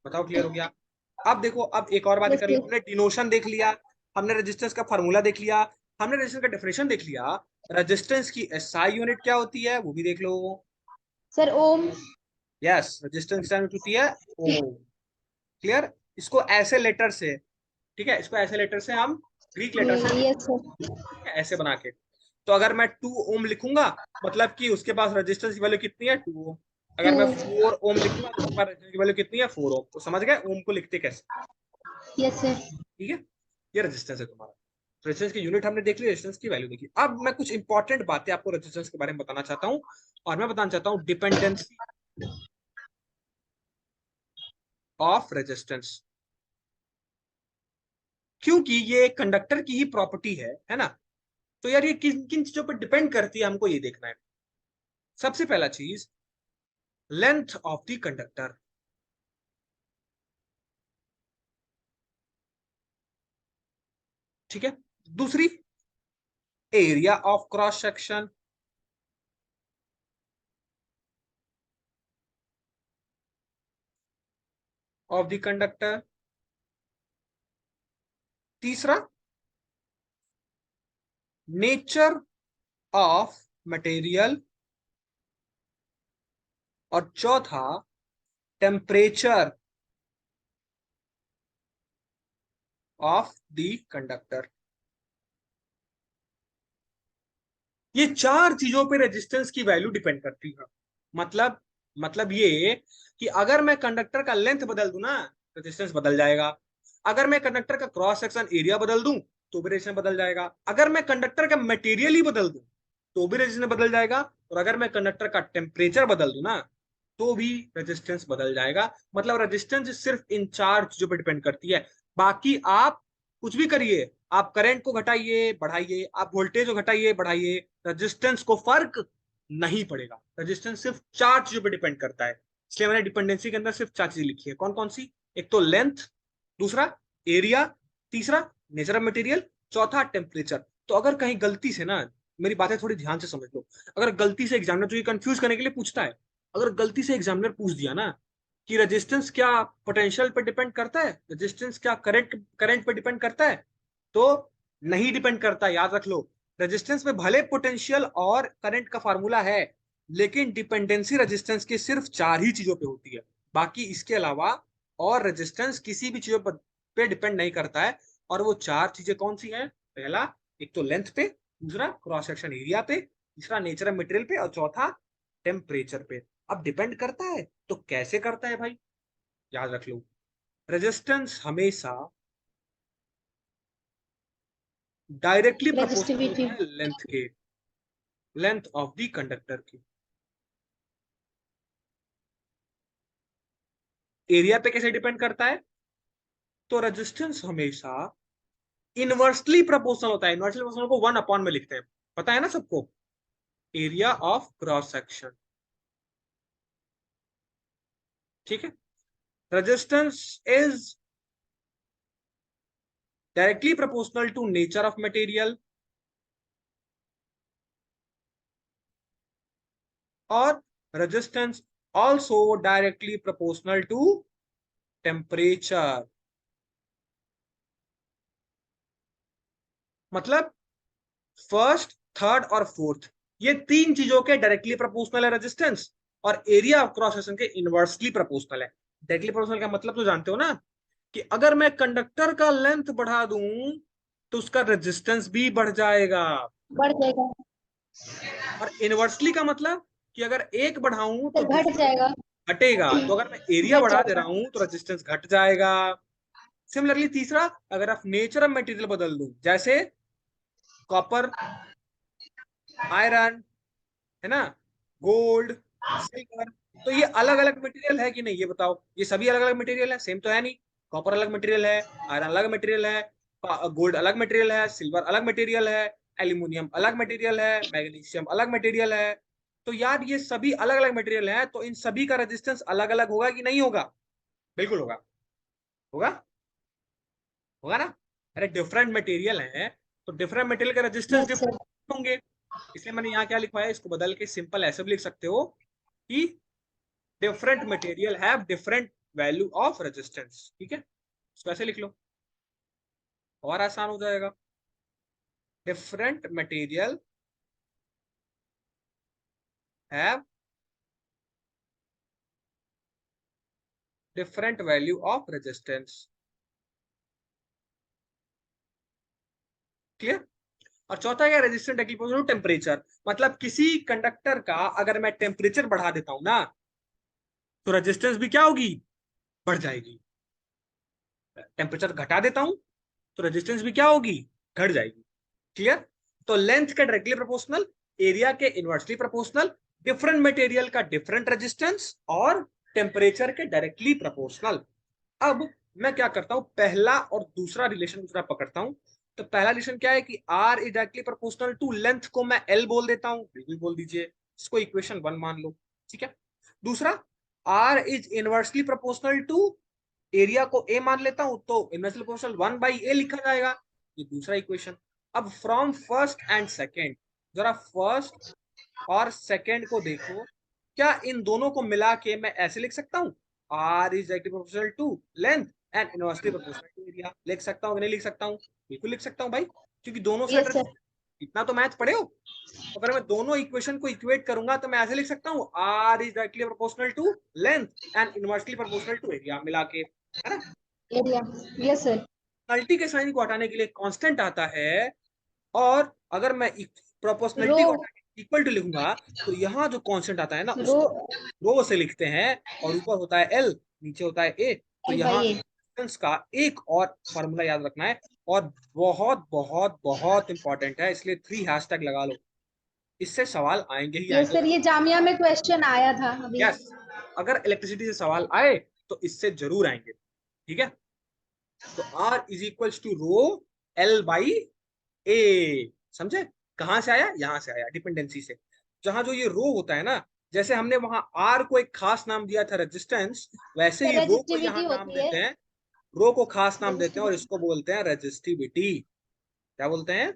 बताओ क्लियर हो गया? अब देखो, अब एक और बात Yes कर लो, sir. हमने डिनोशन देख लिया, हमने रेजिस्टेंस का फार्मूला देख लिया, हमने रेजिस्टेंस का डेफिनेशन देख लिया, रेजिस्टेंस की एसआई यूनिट क्या होती है वो भी देख लो। Sir ohm. यस, रेजिस्टेंस की यूनिट होती है ओम। क्लियर? इसको ऐसे लेटर से, ठीक है, इसको ऐसे लेटर से हम ग्रीक लेटर से लिख, Yes sir. ठीक है, ऐसे बना के। तो अगर मैं 2 ओम लिखूंगा, मतलब कि उसके पास रेजिस्टेंस की वैल्यू कितनी है? 2 ओम। अगर मैं 2. 4 ओम लिखूंगा तो उसके पास रेजिस्टेंस की वैल्यू कितनी है? 4 ओम। तो समझ गए ओम को लिखते कैसे? Yes sir. ठीक है, ये रेजिस्टेंस है तुम्हारा। रेजिस्टेंस की यूनिट हमने देख ली, रेजिस्टेंस की वैल्यू देखी। अब मैं कुछ इंपॉर्टेंट बातें आपको रेजिस्टेंस के बारे में बताना चाहता हूँ, और मैं बताना चाहता हूँ डिपेंडेंसी ऑफ रेजिस्टेंस, क्योंकि ये कंडक्टर की ही प्रॉपर्टी है ना। तो यार ये किन किन चीजों पर डिपेंड करती है हमको ये देखना है। सबसे पहला चीज, लेंथ ऑफ द कंडक्टर। ठीक है। दूसरी, area of cross section. Of the conductor. तीसरा, नेचर ऑफ मटेरियल। और चौथा, टेम्परेचर ऑफ द कंडक्टर। ये चार चीजों पे रेजिस्टेंस की वैल्यू डिपेंड करती है। मतलब ये कि अगर मैं कंडक्टर का लेंथ बदल दूं ना, रेजिस्टेंस बदल जाएगा। अगर मैं कंडक्टर का क्रॉस सेक्शन एरिया बदल दूं तो भी रेजिस्टेंस बदल जाएगा। अगर मैं कंडक्टर का मटेरियल ही बदल दूं तो भी रेजिस्टेंस बदल जाएगा। और अगर मैं कंडक्टर का टेम्परेचर बदल दूं ना तो भी रेजिस्टेंस बदल जाएगा। मतलब रेजिस्टेंस सिर्फ इन चार चीजों पर डिपेंड करती है। बाकी आप कुछ भी करिए, आप करंट को घटाइए बढ़ाइए, आप वोल्टेज को घटाइए बढ़ाइए, रेजिस्टेंस को फर्क नहीं पड़ेगा। रेजिस्टेंस सिर्फ चार चीजों पर डिपेंड करता है। इसलिए मैंने डिपेंडेंसी के अंदर सिर्फ चार चीजें लिखी है। कौन कौन सी? एक तो लेंथ, दूसरा एरिया, तीसरा नेचर ऑफ मटेरियल, चौथा टेम्परेचर। तो अगर कहीं गलती से ना, मेरी बातें थोड़ी ध्यान से समझ लो, अगर गलती से एग्जामिनर तुझे कंफ्यूज करने के लिए पूछता है, अगर गलती से एग्जामिनर पूछ दिया ना कि रेजिस्टेंस क्या पोटेंशियल पे डिपेंड करता है, रेजिस्टेंस क्या करंट करंट पे डिपेंड करता है, तो नहीं डिपेंड करता। याद रख लो, रेजिस्टेंस में भले पोटेंशियल और करंट का फार्मूला है, लेकिन डिपेंडेंसी रेजिस्टेंस की सिर्फ चार ही चीजों पे होती है। बाकी इसके अलावा और रेजिस्टेंस किसी भी चीजों पे डिपेंड नहीं करता है। और वो चार चीजें कौन सी हैं? पहला, एक तो लेंथ पे, दूसरा क्रॉस सेक्शन एरिया पे, तीसरा नेचर ऑफ मटेरियल पे, और चौथा टेम्परेचर पे। अब डिपेंड करता है तो कैसे करता है भाई? याद रख लो, रेजिस्टेंस हमेशा डायरेक्टली प्रोपोर्शनल Resistivity. होता है लेंथ के, लेंथ ऑफ द कंडक्टर की। एरिया पे कैसे डिपेंड करता है? तो रेजिस्टेंस हमेशा इनवर्सली प्रोपोर्शनल होता है। इनवर्सली प्रोपोर्शनल को 1 अपॉन में लिखते हैं, पता है ना सबको, एरिया ऑफ क्रॉस सेक्शन। ठीक है। Resistance is directly proportional to nature of material, और resistance also directly proportional to temperature. मतलब फर्स्ट, थर्ड और फोर्थ, ये तीन चीजों के डायरेक्टली प्रोपोर्शनल है रेजिस्टेंस, और एरिया ऑफ क्रॉस सेक्शन के इनवर्सली प्रोपोर्शनल है। डायरेक्टली प्रोपोर्शनल का मतलब तो जानते हो ना, कि अगर मैं कंडक्टर का लेंथ बढ़ा दूं तो उसका रेजिस्टेंस भी बढ़ जाएगा। बढ़ जाएगा। और इनवर्सली का मतलब कि अगर एक बढ़ाऊं तो सर घट दूसरा जाएगा। घटेगा। तो अगर मैं एरिया घट बढ़ा दे जाएगा। रहा हूं तो रेजिस्टेंस घट जाएगा। सिमिलरली तीसरा, अगर आप नेचर ऑफ मटेरियल बदल दूं, जैसे कॉपर आयरन, है ना, गोल्ड, सिल्वर। तो ये अलग अलग मटेरियल है कि नहीं, ये बताओ। ये सभी अलग अलग मटेरियल है, सेम तो है नहीं। कॉपर अलग मटेरियल है, आयरन अलग मटेरियल है, गोल्ड अलग मटेरियल है, सिल्वर अलग मटेरियल है, एल्यूमिनियम अलग मटेरियल है, मैग्नीशियम अलग मटेरियल है। तो यार ये सभी अलग अलग मटेरियल है, तो इन सभी का रेजिस्टेंस अलग अलग होगा कि नहीं होगा? बिल्कुल होगा। होगा, होगा ना। अरे डिफरेंट मटेरियल है, तो डिफरेंट मटेरियल का रेजिस्टेंस यस सर। डिफरेंट होंगे। इसलिए मैंने यहाँ क्या लिखवाया, इसको बदल के सिंपल ऐसे भी लिख सकते हो कि different material have different value of resistance. ठीक है, इसको ऐसे लिख लो और आसान हो जाएगा। Different material have different value of resistance. Clear. और चौथा क्या, रेजिस्टेंट एक्लिपोज टेम्परेचर। मतलब किसी कंडक्टर का अगर मैं टेम्परेचर बढ़ा देता हूं ना, तो रेजिस्टेंस भी क्या होगी, बढ़ जाएगी। टेम्परेचर घटा देता हूं तो रेजिस्टेंस भी क्या होगी, घट जाएगी। क्लियर। तो लेंथ का डायरेक्टली प्रोपोर्शनल, एरिया के इनवर्सली प्रोपोर्शनल, डिफरेंट मटेरियल का डिफरेंट रेजिस्टेंस, और टेम्परेचर के डायरेक्टली प्रोपोर्शनल। अब मैं क्या करता हूं, पहला और दूसरा रिलेशन दूसरा पकड़ता हूं। तो पहला रिलेशन क्या है कि R is directly proportional to length को मैं एल बोल देता हूं, बिल्कुल बोल दीजिए, इसको इक्वेशन 1 मान लो। ठीक है। दूसरा, R is inversely proportional to area को ए मान लेता हूं, तो इनवर्सली प्रोपोर्शनल 1/a लिखा जाएगा। ये दूसरा इक्वेशन। अब फ्रॉम फर्स्ट एंड सेकेंड, जरा फर्स्ट और सेकेंड को देखो, क्या इन दोनों को मिला के मैं ऐसे लिख सकता हूं, R is directly proportional to length and inversely proportional to area. लिख सकता हूं कि नहीं लिख सकता हूं? बिल्कुल लिख सकता हूं भाई, क्योंकि दोनों साइड यस सर। इतना तो मैथ पढ़े हो। तो अगर मैं दोनों इक्वेशन को इक्वेट करूंगा तो मैं ऐसे लिख सकता हूं, R is directly proportional to length and inversely proportional to area मिला के, है ना। एरिया। Yes sir. मल्टी के साइन को हटाने के लिए कांस्टेंट आता है, और अगर मैं रो। प्रोपोर्शनलिटी को हटा के इक्वल टू लिखूंगा, तो यहाँ जो कांस्टेंट आता है ना रो उसको रो से लिखते हैं, और ऊपर होता है एल, नीचे होता है ए। तो एल बाई यहाँ ए। रेजिस्टेंस का एक और फॉर्मूला याद रखना है, और बहुत बहुत बहुत इंपॉर्टेंट है, इसलिए 3 हैशटैग लगा लो। इससे सवाल आएंगे ही यस आएंगे। सर, ये जामिया में क्वेश्चन आया था अभी। यस, अगर इलेक्ट्रिसिटी से सवाल आए तो इससे जरूर आएंगे। ठीक है। तो R is equal to rho L by A. समझे? कहां से आया, यहां से आया, डिपेंडेंसी से। जहां जो ये रो होता है ना, जैसे हमने वहां आर को एक खास नाम दिया था रेजिस्टेंस, वैसे सर ही रो को रेजिस्टिविटी यहाँ नाम होती है। देते हैं। रो को खास नाम देते हैं और रेजिस्टिविटी। इसको बोलते हैं रेजिस्टिविटी। क्या बोलते हैं?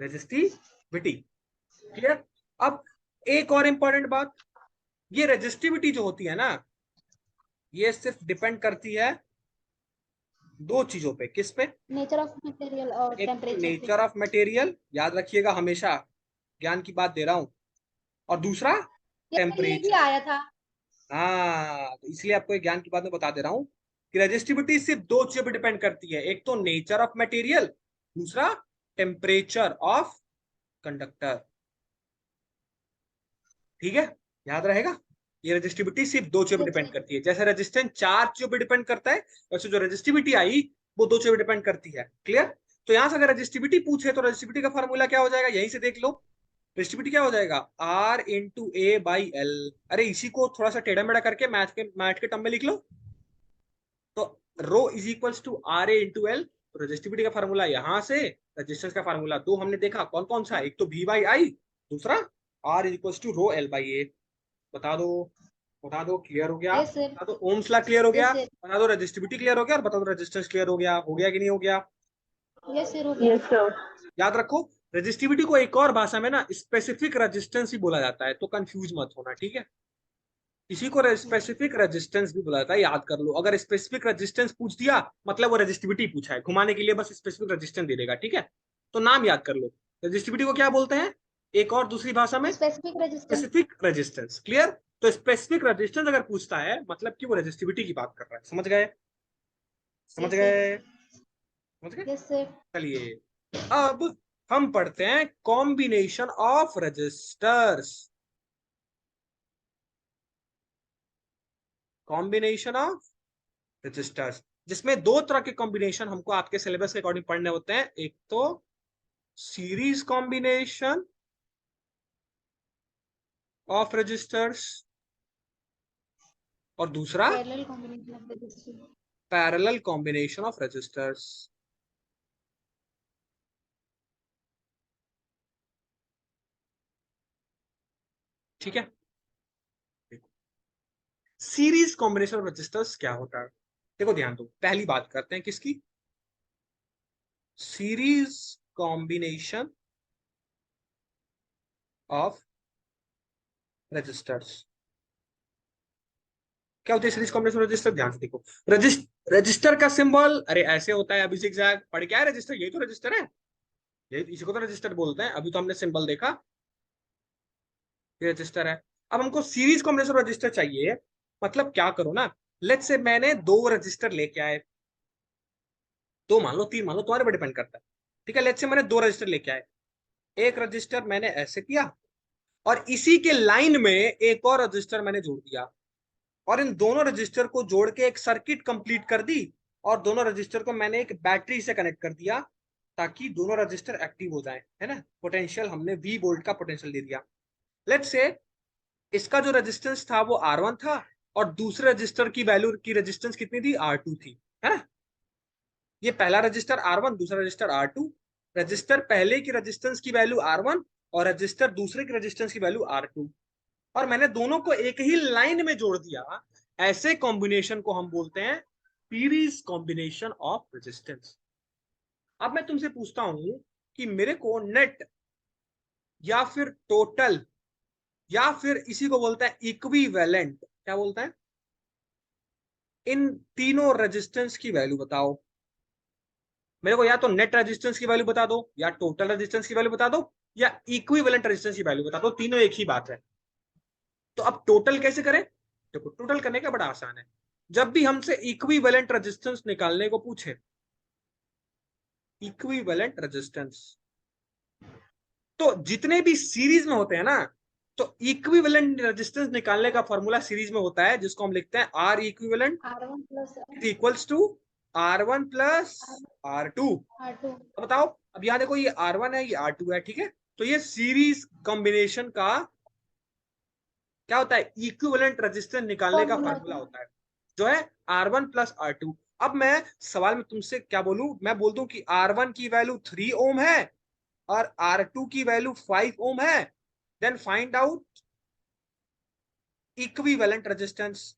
रेजिस्टिविटी। क्लियर। अब एक और इंपॉर्टेंट बात, ये रेजिस्टिविटी जो होती है ना, ये सिर्फ डिपेंड करती है दो चीजों पे। किस पे? नेचर ऑफ मटेरियल और एक तो टेम्परेचर पे। नेचर ऑफ मटेरियल, याद रखिएगा हमेशा, ज्ञान की बात दे रहा हूं। और दूसरा, यस सर, ये भी टेम्परेचर। आया था। हाँ, तो इसलिए आपको एक ज्ञान की बात में बता दे रहा हूं कि रेजिस्टिविटी सिर्फ दो चीजों पर डिपेंड करती है, एक तो नेचर ऑफ मटेरियल, दूसरा टेम्परेचर ऑफ कंडक्टर। ठीक है, याद रहेगा। ये रेजिस्टिविटी सिर्फ दो चीजों पर यस डिपेंड सर। करती है, जैसे रेजिस्टेंस 4 चीजों पर डिपेंड करता है, वैसे जो रेजिस्टिविटी आई वो दो चीजों पर डिपेंड करती है। क्लियर। तो यहां से अगर रेजिस्टिविटी पूछे तो रेजिस्टिविटी का फॉर्मूला क्या हो जाएगा, यहीं से देख लो। रेजिस्टिविटी क्या हो जाएगा, R into A by L. अरे इसी को थोड़ा सा टेढ़ा मेढ़ा करके मैथ के टर्म में लिख लो। तो rho is equals to R A into L. तो रेजिस्टिविटी का फार्मूला यहां से, रेजिस्टेंस का फार्मूला दो हमने देखा कौन कौन सा, एक तो वी बाई आई, दूसरा R is equals to rho L by A. बता दो, बता दो, क्लियर हो गया? Yes sir. बता दो ओम्स लॉ क्लियर हो गया? Yes sir. बता दो रेजिस्टिविटी क्लियर हो गया? और बता दो रेजिस्टेंस क्लियर हो गया कि नहीं हो गया? यस सर, हो गया। Yes sir. याद रखो, रेजिस्टिविटी को एक और भाषा में ना स्पेसिफिक रेजिस्टेंस ही बोला जाता है, तो कंफ्यूज मत होना। ठीक है, इसी को स्पेसिफिक रेजिस्टेंस भी बोला जाता है, याद कर लो। अगर स्पेसिफिक रेजिस्टेंस पूछ दिया मतलब वो रेजिस्टिविटी पूछा है, घुमाने के लिए बस स्पेसिफिक रेजिस्टेंस दे देगा। ठीक है, तो नाम याद कर लो, रेजिस्टिविटी को क्या बोलते हैं एक और दूसरी भाषा में, specific resistance. Specific resistance. Clear. तो स्पेसिफिक रेजिस्टेंस अगर पूछता है मतलब कि वो रेजिस्टिविटी की बात कर रहा है। समझ गए? समझ यस सर। गए? समझ गए? Yes sir. चलिए, अब हम पढ़ते हैं combination of registers. Combination of registers, जिसमें दो तरह के कॉम्बिनेशन हमको आपके सिलेबस के अकॉर्डिंग पढ़ने होते हैं। एक तो सीरीज कॉम्बिनेशन, ऑफ रजिस्टर्स और दूसरा parallel combination of register. Parallel combination of registers. ठीक है, सीरीज कॉम्बिनेशन ऑफ रजिस्टर्स क्या होता है? देखो ध्यान दो, पहली बात करते हैं किसकी, सीरीज कॉम्बिनेशन ऑफ रजिस्टर्स। क्या होता है सीरीज कॉम्बिनेशन ऑफ रजिस्टर? ध्यान से देखो, रजिस्टर का सिंबल अरे ऐसे होता है, अभी जिगजैग पढ़ क्या है रजिस्टर, यही तो रजिस्टर है, ये इसी को तो रजिस्टर बोलते हैं, अभी तो हमने सिंबल देखा, ये रजिस्टर है। अब हमको सीरीज कॉम्बिनेशन ऑफ रजिस्टर चाहिए, मतलब क्या करो ना, लेट्स से मैंने दो रजिस्टर लेके आए, दो मान लो तीन मान लो, तुम्हारे पर डिपेंड करता है, ठीक है। लेट्स से मैंने दो रजिस्टर लेके आए, एक रजिस्टर मैंने ऐसे किया और इसी के लाइन में एक और रजिस्टर मैंने जोड़ दिया, और इन दोनों रजिस्टर को जोड़ के एक सर्किट कंप्लीट कर दी, और दोनों रजिस्टर को मैंने एक बैटरी से कनेक्ट कर दिया ताकि दोनों रजिस्टर एक्टिव हो जाए, है ना। पोटेंशियल हमने V वोल्ट का पोटेंशियल दे दिया। लेट्स से इसका जो रेजिस्टेंस था वो R1 था, और दूसरे रजिस्टर की वैल्यू की रेजिस्टेंस कितनी थी, R2 थी, है ना। ये पहला रजिस्टर R1, दूसरा रजिस्टर R2, रजिस्टर पहले की रेजिस्टेंस की वैल्यू R1 और रजिस्टर दूसरे की रेजिस्टेंस की वैल्यू R2, और मैंने दोनों को एक ही लाइन में जोड़ दिया। ऐसे कॉम्बिनेशन को हम बोलते हैं सीरीज कॉम्बिनेशन ऑफ रेजिस्टेंस। अब मैं तुमसे पूछता हूं कि मेरे को नेट या फिर टोटल या फिर इसी को बोलता है इक्विवेलेंट, क्या बोलता है, इन तीनों रेजिस्टेंस की वैल्यू बताओ। मेरे को या तो नेट रेजिस्टेंस की वैल्यू बता दो, या टोटल रेजिस्टेंस की वैल्यू बता दो, या इक्विवेलेंट रेजिस्टेंस की वैल्यू बता दो, तीनों एक ही बात है। तो अब टोटल कैसे करें? देखो टोटल करने का बड़ा आसान है, जब भी हमसे इक्विवेलेंट रेजिस्टेंस निकालने को पूछे, इक्विवेलेंट रेजिस्टेंस, तो जितने भी सीरीज में होते हैं ना, तो इक्विवेलेंट रेजिस्टेंस निकालने का फॉर्मूला सीरीज में होता है, जिसको हम लिखते हैं R equivalent R1 plus equals to R1 plus R2। R2। अब बताओ, अब यहाँ देखो ये R1 है, ये R2 है, ठीक है। तो ये सीरीज कॉम्बिनेशन का क्या होता है, इक्विवेलेंट रेजिस्टेंस निकालने का फॉर्मूला फार्मूला होता है। होता है, जो है R1 प्लस R2। अब मैं सवाल में तुमसे क्या बोलूं, मैं बोल दूं कि R1 की वैल्यू 3 ओम है और R2 की वैल्यू 5 ओम है, then find out equivalent resistance.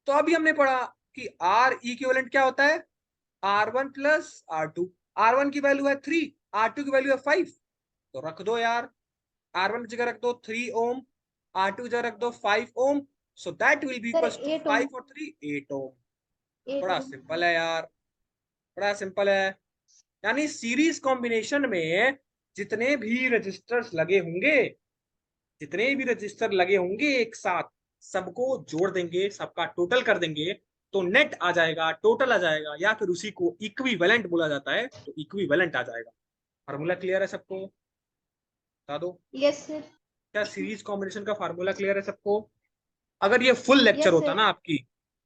तो अभी हमने पढ़ा कि R इक्विवेलेंट क्या होता है, R1 प्लस R2। R1 की वैल्यू है 3, R2 की वैल्यू है 5, तो रख दो यार, R1 की जगह रख दो 3 ओम, R2 की जगह रख दो 5 ohm, so that will be sir equals to 8 ohm. 5 और 3 8 ओम। 8 बड़ा ओम। सिंपल है यार, बड़ा सिंपल है। यानी सीरीज कॉम्बिनेशन में जितने भी रजिस्टर्स लगे होंगे, जितने भी रजिस्टर लगे होंगे एक साथ, सबको जोड़ देंगे, सबका टोटल कर देंगे, तो नेट आ जाएगा, टोटल आ जाएगा, या फिर उसी को इक्विवेलेंट बोला जाता है, तो इक्विवेलेंट आ जाएगा। फार्मूला क्लियर है सबको? बता दो, यस सर। क्या सीरीज कॉम्बिनेशन का फार्मूला क्लियर है सबको? अगर ये फुल लेक्चर यस होता सर। ना आपकी,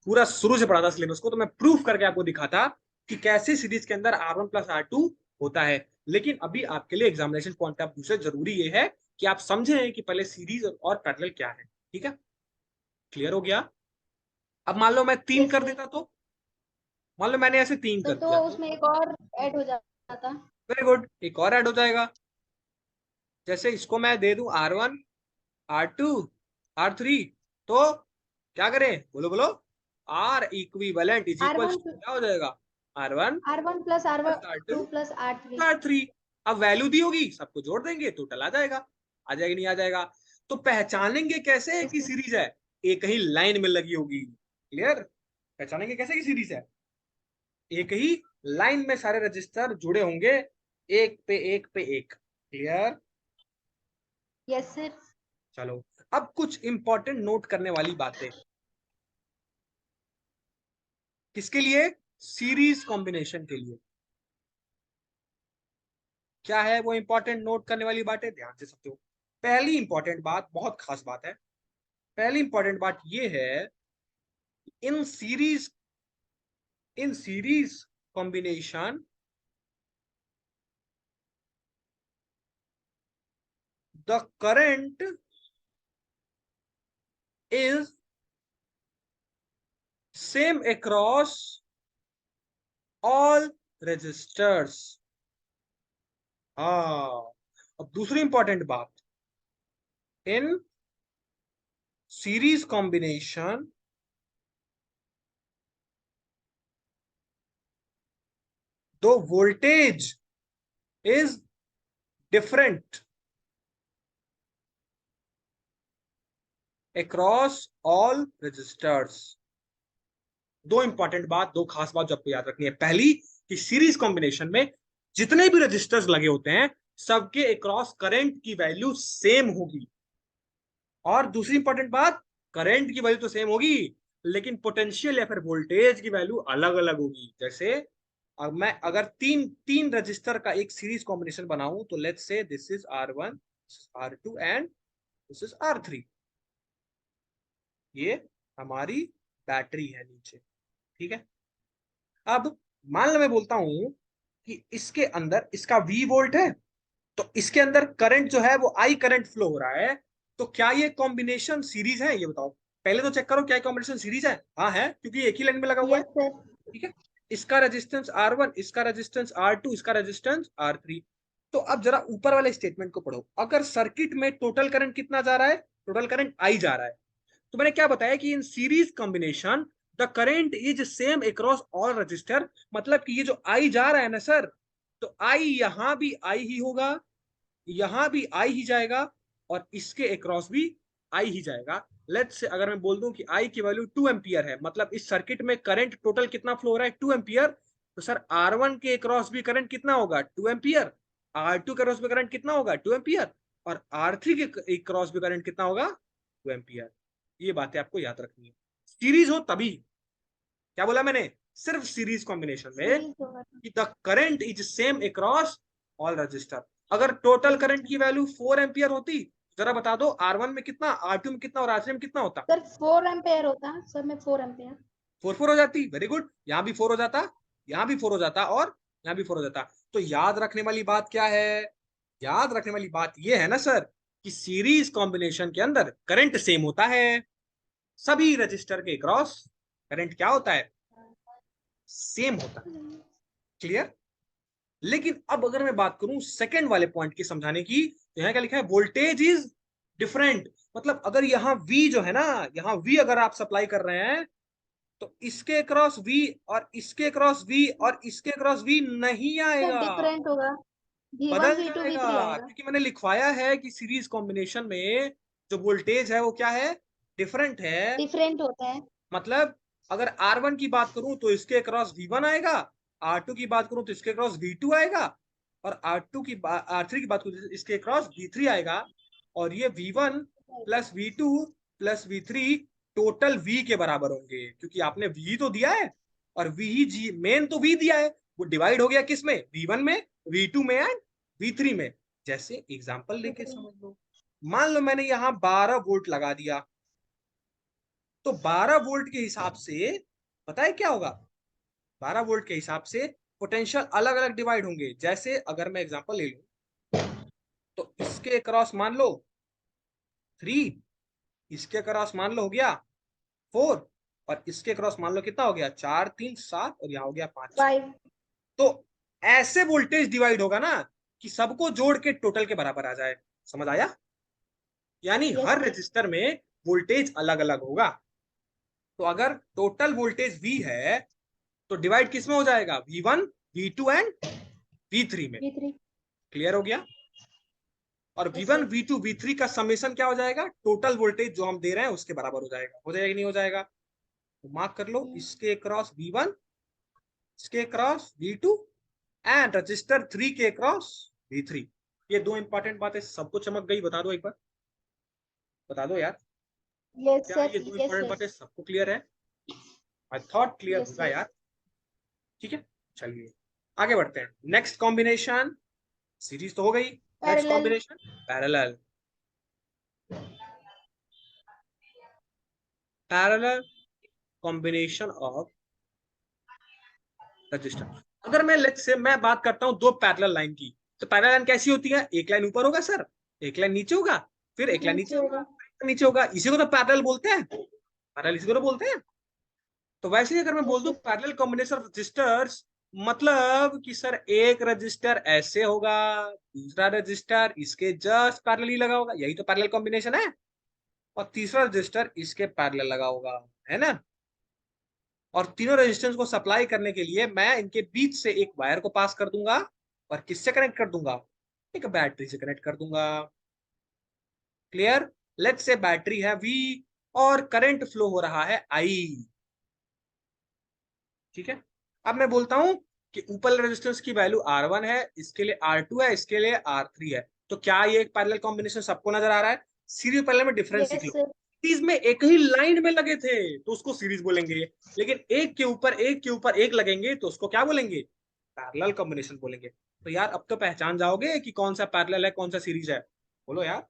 पूरा शुरू से पढ़ा था सिलेबस को, तो मैं प्रूफ करके आपको दिखाता कि कैसे सीरीज के अंदर R1 प्लस R2 होता है। लेकिन अभी आपके लिए एग्जामिनेशन पॉइंट ऑफ व्यू से जरूरी ये है कि आप समझें कि पहले सीरीज और पैरेलल क्या है। ठीक है, क्लियर हो गया? अब मान लो मैं तीन यस कर सर। देता तो, मान लो मैंने ऐसे तीन कर तो दिया तो, उसमें एक और ऐड हो जाता। वेरी गुड, एक और ऐड हो जाएगा। जैसे इसको मैं दे दूं R1 R2 R3, तो क्या करें, बोलो बोलो, R equivalent is equal R1 क्या हो जाएगा, R1 R1 plus plus R2 R2 plus R3। R3। अब वैल्यू दी होगी, सबको जोड़ देंगे, टोटल आ जाएगा, आ जाएगा नहीं आ जाएगा। तो पहचानेंगे कैसे यस कि सर। सीरीज है, एक ही लाइन में लगी होगी। क्लियर? पहचानेंगे कैसे कि सीरीज है, एक ही लाइन में सारे रजिस्टर जुड़े होंगे, एक पे एक पे एक। क्लियर? Yes sir. चलो, अब कुछ इंपॉर्टेंट नोट करने वाली बातें, किसके लिए, सीरीज कॉम्बिनेशन के लिए। क्या है वो इंपॉर्टेंट नोट करने वाली बातें, ध्यान से सकते हो। पहली इंपॉर्टेंट बात, बहुत खास बात है, पहली इंपॉर्टेंट बात ये है, in series combination the current is same across all registers. हाँ, अब दूसरी इंपॉर्टेंट बात, in series combination the voltage is different across all registers। दो इंपॉर्टेंट बात, दो खास बात जो आपको याद रखनी है। पहली कि सीरीज कॉम्बिनेशन में जितने भी रजिस्टर्स लगे होते हैं सबके अक्रॉस करंट की वैल्यू सेम होगी। और दूसरी इंपॉर्टेंट बात, करंट की वैल्यू तो सेम होगी लेकिन पोटेंशियल या फिर वोल्टेज की वैल्यू अलग अलग होगी। जैसे अब मैं अगर तीन तीन रजिस्टर का एक सीरीज कॉम्बिनेशन बनाऊं तो let's say this is R1, R2 and this is R3। ये हमारी बैटरी है नीचे, ठीक है। अब मान लो मैं बोलता हूं कि इसके अंदर इसका V वोल्ट है, तो इसके अंदर करंट जो है वो I करंट फ्लो हो रहा है। तो क्या ये कॉम्बिनेशन सीरीज है, ये बताओ। पहले तो चेक करो क्या कॉम्बिनेशन सीरीज है। हाँ है, क्योंकि एक ही लाइन में लगा हुआ है, यस सर। ठीक है। इसका रेजिस्टेंस R1, इसका रेजिस्टेंस R2, इसका रेजिस्टेंस R3। तो अब जरा ऊपर वाले स्टेटमेंट को पढ़ो। अगर सर्किट में टोटल करंट कितना जा रहा है, टोटल करंट I जा रहा है, तो मैंने क्या बताया कि इन series combination the current is same across all register. मतलब कि ये जो आई जा रहा है ना सर, तो आई यहां भी आई ही होगा, यहां भी आई ही जाएगा, और इसके अक्रॉस भी आई ही जाएगा। लेट्स से अगर मैं बोल दूं कि आई की वैल्यू 2 एम्पियर है, मतलब इस सर्किट में करंट टोटल कितना फ्लो हो रहा है, 2 एम्पियर। तो सर R1 के अक्रॉस भी करंट कितना होगा, 2 एम्पियर। R2 के अक्रॉस भी करंट कितना होगा, 2 एम्पियर। और R3 के अक्रॉस भी करंट कितना होगा, 2 एम्पियर। ये बातें आपको याद रखनी है। सीरीज हो तभी, क्या बोला मैंने, सिर्फ सीरीज कॉम्बिनेशन में सीरीज होगा। कि the current is same across all register. अगर टोटल करंट की वैल्यू 4 एम्पियर होती, जरा बता दो R1 में कितना, R2 में कितना और R3 में कितना होता। सर 4 एम्पेयर होता है, सब में 4 एम्पेयर। 4 4 हो जाती, वेरी गुड। यहां भी 4 हो जाता, यहां भी 4 हो जाता, और यहां भी 4 हो जाता। तो याद रखने वाली बात क्या है, याद रखने वाली बात यह है ना सर, कि सीरीज कॉम्बिनेशन के अंदर करंट सेम होता है, सभी रजिस्टर के क्रॉस करंट क्या होता है, सेम होता है। क्लियर। लेकिन अब अगर मैं बात करूं सेकंड वाले पॉइंट की समझाने की, तो यहां क्या लिखा है, वोल्टेज इज डिफरेंट। मतलब अगर यहाँ V जो है ना, यहाँ V अगर आप सप्लाई कर रहे हैं, तो इसके क्रॉस V और इसके क्रॉस V और इसके क्रॉस V नहीं सर आएगा, डिफरेंट होगा, V1 बदल V2 जाएगा। V3 आएगा। क्योंकि मैंने लिखवाया है कि सीरीज कॉम्बिनेशन में जो वोल्टेज है वो क्या है, डिफरेंट है। डिफरेंट होता है। मतलब अगर R1 की बात करूं तो इसके क्रॉस V1 आएगा, R2 की बात करूं तो इसके क्रॉस V2 आएगा, और R3 की बात करूं तो इसके क्रॉस V3 आएगा। और ये V1 plus V2 plus V3 total V के बराबर होंगे, क्योंकि आपने V तो दिया है और V जी मेन तो V दिया है, वो डिवाइड हो गया किस में, V1 में, V2 में एंड V3 में। जैसे एग्जांपल लेके समझ लो, मान लो मैंने यहां 12 वोल्ट लगा दिया, तो 12 वोल्ट के हिसाब से पता है क्या होगा, 12 वोल्ट के हिसाब से पोटेंशियल अलग अलग डिवाइड होंगे। जैसे अगर मैं एग्जांपल ले लूं, तो इसके क्रॉस मान लो 3, इसके क्रॉस मान लो हो गया 4, और इसके क्रॉस मान लो कितना हो गया, 4 3 7, और यहाँ हो गया 5 6। 5। तो ऐसे वोल्टेज डिवाइड होगा ना कि सबको जोड़ के टोटल के बराबर आ जाए। समझ आया, यानी यस हर सर। रजिस्टर में वोल्टेज अलग अलग होगा। तो अगर टोटल वोल्टेज V है तो डिवाइड किस में हो जाएगा, V1 V2 एंड V3 में। V3। क्लियर हो गया। और yes V1 sir. V2 V3 का समेशन क्या हो जाएगा, टोटल वोल्टेज जो हम दे रहे हैं उसके बराबर हो जाएगा कि नहीं हो जाएगा। तो मार्क कर लो, इसके क्रॉस V1, इसके क्रॉस V2 एंड रजिस्टर 3 के क्रॉस V3। ये दो इंपॉर्टेंट बातें सबको चमक गई, बता दो एक बार, बता दो यार, यस क्या सर। ये दो यस इंपॉर्टेंट यस। बातें सबको क्लियर है। आई थॉट क्लियर यस होगा यस। यार, ठीक है। चलिए आगे बढ़ते हैं। नेक्स्ट कॉम्बिनेशन, सीरीज तो हो गई, next parallel. Combination parallel. Parallel combination of register. अगर मैं लेट्स से मैं बात करता हूं दो पैरेलल लाइन की, तो पैरेलल लाइन कैसी होती है, एक लाइन ऊपर होगा सर एक लाइन नीचे होगा, फिर एक लाइन नीचे नीचे होगा, होगा। नीचे होगा, इसी को तो पैरेलल बोलते हैं, पैरेलल इसी को तो बोलते हैं। तो वैसे ही अगर मैं बोल यस दूं sir. Parallel combination of registers, मतलब कि सर एक रजिस्टर ऐसे होगा, दूसरा रजिस्टर इसके जस्ट पैरेलल ही लगा होगा, यही तो पैरेलल कॉम्बिनेशन है, और तीसरा रजिस्टर इसके पैरेलल लगा होगा, है ना। और तीनों रेजिस्टेंस को सप्लाई करने के लिए मैं इनके बीच से एक वायर को पास कर दूंगा, और किससे कनेक्ट कर दूंगा, एक बैटरी से कनेक्ट कर दूंगा। क्लियर। लेट्स से बैटरी है V और करंट फ्लो हो रहा है I। ठीक है। अब मैं बोलता हूं कि ऊपर रेजिस्टेंस की वैल्यू R1 है, इसके लिए R2 है, इसके लिए R3 है। तो क्या ये एक पैरेलल कॉम्बिनेशन सबको नजर आ रहा है। सीरीज पैरेलल में डिफरेंस सीख यस लो। सर। सीरीज में एक ही लाइन में लगे थे तो उसको सीरीज बोलेंगे, लेकिन एक के ऊपर एक के ऊपर एक लगेंगे तो उसको क्या बोलेंगे, पैरेलल कॉम्बिनेशन बोलेंगे। तो यार अब तो पहचान जाओगे कि कौन सा पैरेलल है कौन सा सीरीज है, बोलो यार,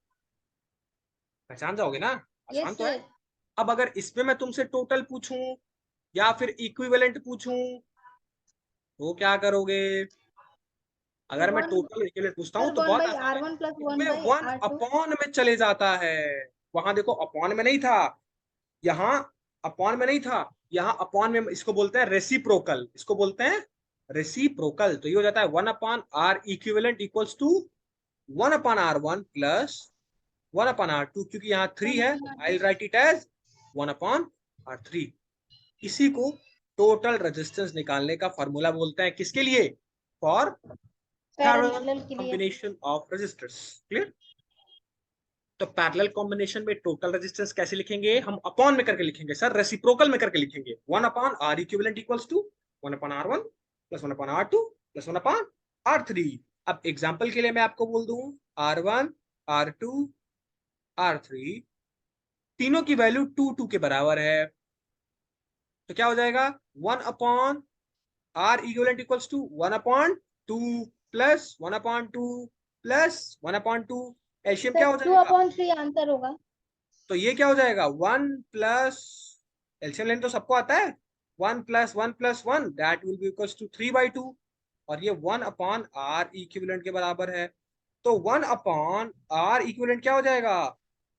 पहचान जाओगे ना, आसान यस तो है। सर। अब अगर इसमें मैं तुमसे टोटल पूछूं या फिर इक्विवेलेंट पूछूं तो क्या करोगे। अगर मैं वन। टोटल इक्विवेलेंट पूछता हूं सर तो वन बहुत बाई आसान आर है, वन प्लस वन इसमें by one R two. Upon में चले जाता है। वहां देखो अपॉन में नहीं था, यहाँ अपॉन में नहीं था, यहाँ अपॉन में, इसको बोलते हैं रेसिप्रोकल, इसको बोलते हैं रेसिप्रोकल। तो ये हो जाता है 1/r equivalent equals to 1/r1 plus 1/r2, क्योंकि यहाँ 3 वन है अपॉन तो R I two. Will write it as 1/r3। इसी को टोटल रेजिस्टेंस निकालने का फॉर्मूला बोलते हैं, किसके लिए, फॉर पैरेलल पैरेलल के लिए। Combination of resistors. क्लियर। तो पैरेलल कॉम्बिनेशन में टोटल रेजिस्टेंस कैसे लिखेंगे, हम अपॉन में करके लिखेंगे सर, रेसिप्रोकल में करके लिखेंगे, 1/r equivalent equals to 1/r1 plus 1/r2 plus 1/r3। अब एग्जांपल के लिए मैं आपको बोल दूं R1 R2 R3 तीनों की वैल्यू 2 के बराबर है, तो क्या हो जाएगा 1/r equivalent equals to 1/2 plus 1/2 plus 1/2, LCM क्या सर हो टू जाएगा, अपॉन थ्री आंसर होगा। तो ये क्या हो जाएगा 1 प्लस, एलसीएम लेने तो सबको आता है, 1 + 1 + 1 that will be equals to 3/2, और ये 1/r इक्विवेलेंट के बराबर है। तो 1/r इक्विवेलेंट क्या हो जाएगा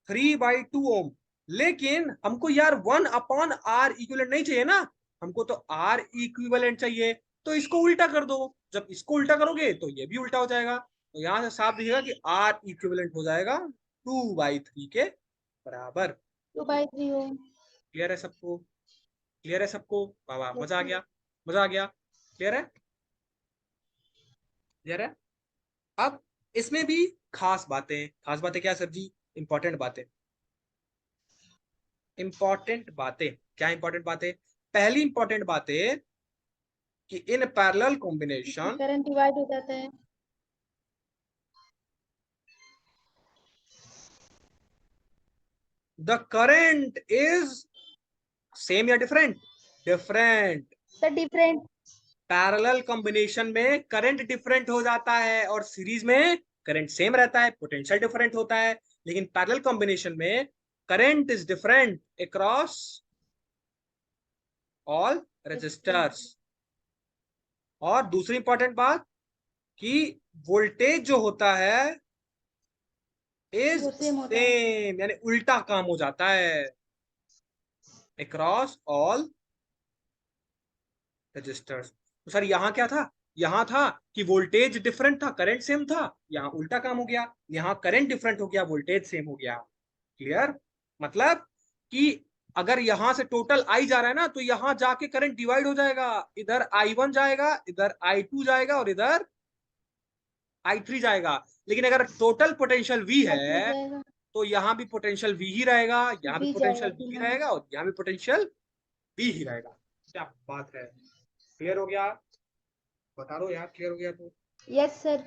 3/2 ओम। लेकिन हमको यार 1/r इक्विवेलेंट नहीं चाहिए ना, हमको तो r इक्विवेलेंट चाहिए। तो इसको उल्टा कर दो, जब इसको उल्टा करोगे तो ये भी उल्टा हो जाएगा, तो यहां से साफ दिखेगा कि r इक्विवेलेंट हो जाएगा 2/3 के बराबर। 2/3 हो। क्लियर है सबको, क्लियर है सबको, वाह वाह, यस मजा आ सर। गया, मजा आ गया। क्लियर है, क्लियर है। अब इसमें भी खास बातें, खास बातें क्या सर जी, इंपॉर्टेंट बातें, इंपॉर्टेंट बातें, क्या इंपॉर्टेंट बातें, पहली इंपॉर्टेंट बात है कि इन पैरेलल इससे कॉम्बिनेशन करंट डिवाइड हो जाता है। द करंट इज सेम या different, different. Sir different. Parallel combination में करंट डिफरेंट हो जाता है और सीरीज में करंट सेम रहता है, पोटेंशियल डिफरेंट होता है। लेकिन पैरेलल कॉम्बिनेशन में current is different across all registers. और दूसरी इंपॉर्टेंट बात कि वोल्टेज जो होता है इज वो सेम होता है। सेम, यानी उल्टा काम हो जाता है अक्रॉस ऑल रजिस्टर्स। तो सर यहाँ क्या था, यहाँ था कि वोल्टेज डिफरेंट था करंट सेम था, यहाँ उल्टा काम हो गया, यहाँ करंट डिफरेंट हो गया वोल्टेज सेम हो गया। क्लियर। मतलब कि अगर यहां से टोटल आई जा रहा है ना तो यहां जाके करंट डिवाइड हो जाएगा, इधर I1 जाएगा, इधर I2 जाएगा और इधर I3 जाएगा। लेकिन अगर टोटल पोटेंशियल V I3 है जाएगा। तो यहाँ भी पोटेंशियल V ही रहेगा, यहाँ भी बी जाएगा पोटेंशियल V ही तीनों में। रहेगा और यहाँ भी पोटेंशियल V ही रहेगा। क्या बात है, क्लियर हो गया, बता दो यार, क्लियर हो गया तो यस सर।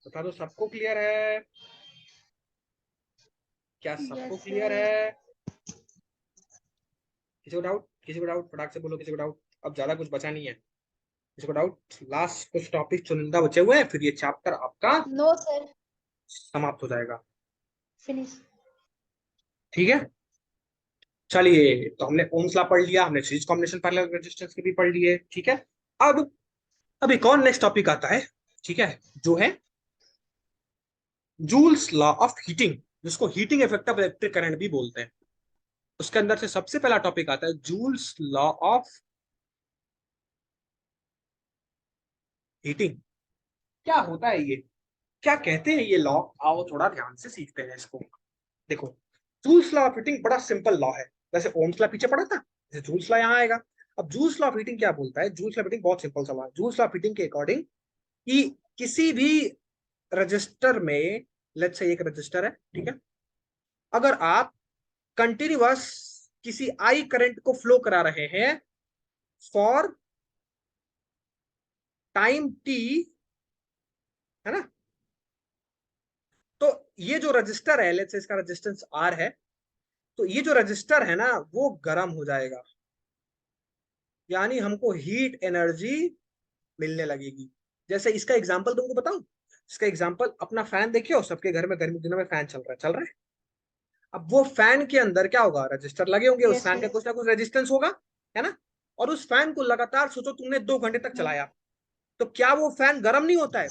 बता दो सबको क्लियर है, क्या सबको यस क्लियर सर। है, किसी को डाउट, किसी को डाउट, फटाक से बोलो किसी को डाउट, अब ज्यादा कुछ बचा नहीं है, किसी को डाउट, लास्ट कुछ टॉपिक चुनिंदा बचे हुए हैं फिर ये चैप्टर आपका नो सर। समाप्त हो जाएगा। फिनिश। ठीक है, चलिए तो हमने ओम्स लॉ पढ़ लिया, हमने सीरीज कॉम्बिनेशन पैरेलल रेजिस्टेंस के भी पढ़ लिए। ठीक है, अब एक और नेक्स्ट टॉपिक आता है, ठीक है, जो है जूल्स लॉ ऑफ हीटिंग, जिसको heating effect of electric current भी बोलते हैं, उसके अंदर से सबसे पहला टॉपिक आता है जूल्स लॉ ऑफ हीटिंग। क्या होता है ये, क्या कहते हैं ये लॉ, आओ थोड़ा ध्यान से सीखते हैं इसको। देखो, जूल्स लॉ ऑफ हीटिंग बड़ा सिंपल लॉ है, जैसे ओम्स लॉ पीछे पढ़ा था, जैसे जूल्स लॉ यहाँ आएगा। अब जूल्स लॉ ऑफ हीटिंग क्या बोलता है, जूल्स लॉ ऑफ हीटिंग बहुत सिंपल सा लॉ है। जूल्स लॉ ऑफ हीटिंग के अकॉर्डिंग कि किसी भी रजिस्टर में, लेट्स से एक रजिस्टर है, ठीक है, अगर आप कंटिन्यूअस किसी आई करंट को फ्लो करा रहे हैं फॉर टाइम टी, है ना, तो ये जो रजिस्टर है, लेट्स से इसका रेजिस्टेंस आर है, तो ये जो रजिस्टर है ना वो गर्म हो जाएगा, यानी हमको हीट एनर्जी मिलने लगेगी। जैसे इसका एग्जांपल तुमको बताऊं, इसका एग्जांपल अपना फैन देखियो, सबके घर में गर्मी के दिनों में फैन चल रहा है। अब वो फैन के अंदर क्या होगा, रजिस्टर लगे होंगे, उस यस फैन का सर। कुछ ना कुछ रेजिस्टेंस होगा, है ना। और उस फैन को लगातार सोचो तुमने 2 घंटे तक चलाया, तो क्या वो फैन गर्म नहीं होता है?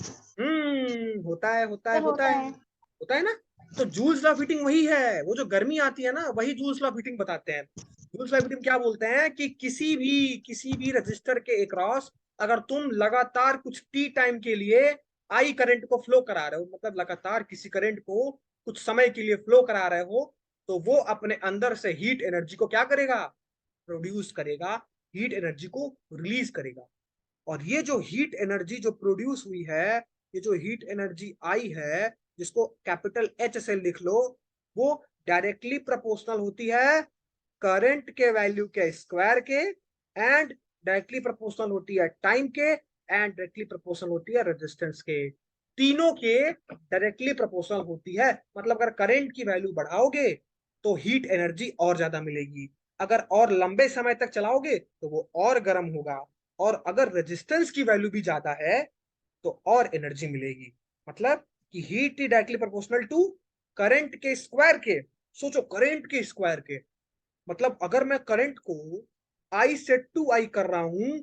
होता है, होता है, सर होता होता है, है। होता है ना। तो जूल्स लॉ ऑफ हीटिंग वही है, वो जो गर्मी आती है ना वही जूल्स लॉ ऑफ हीटिंग बताते हैं। जूल्स लॉ ऑफ हीटिंग क्या बोलते हैं कि किसी भी रजिस्टर के अक्रॉस अगर तुम लगातार कुछ टी टाइम के लिए आई करंट को फ्लो करा रहे हो, मतलब लगातार किसी करंट को कुछ समय के लिए फ्लो करा रहे हो, तो वो अपने अंदर से हीट एनर्जी को क्या करेगा, प्रोड्यूस करेगा, हीट एनर्जी को रिलीज करेगा। और ये जो हीट एनर्जी जो प्रोड्यूस हुई है, ये जो हीट एनर्जी आई है, जिसको कैपिटल एच से लिख लो, वो डायरेक्टली प्रोपोर्शनल होती है करंट के वैल्यू के स्क्वायर के, एंड डायरेक्टली प्रोपोर्शनल होती है टाइम के, एंड डायरेक्टली प्रोपोर्शनल होती है रेजिस्टेंस के। तीनों के डायरेक्टली प्रोपोर्शनल होती है, मतलब अगर करंट की वैल्यू बढ़ाओगे तो हीट एनर्जी और ज्यादा मिलेगी, अगर और लंबे समय तक चलाओगे तो वो और गर्म होगा, और अगर रेजिस्टेंस की वैल्यू भी ज्यादा है तो और एनर्जी मिलेगी। मतलब कि heat is directly proportional to current के स्क्वायर के। सोचो करंट के स्क्वायर के, मतलब अगर मैं करंट को आई से टू आई कर रहा हूं,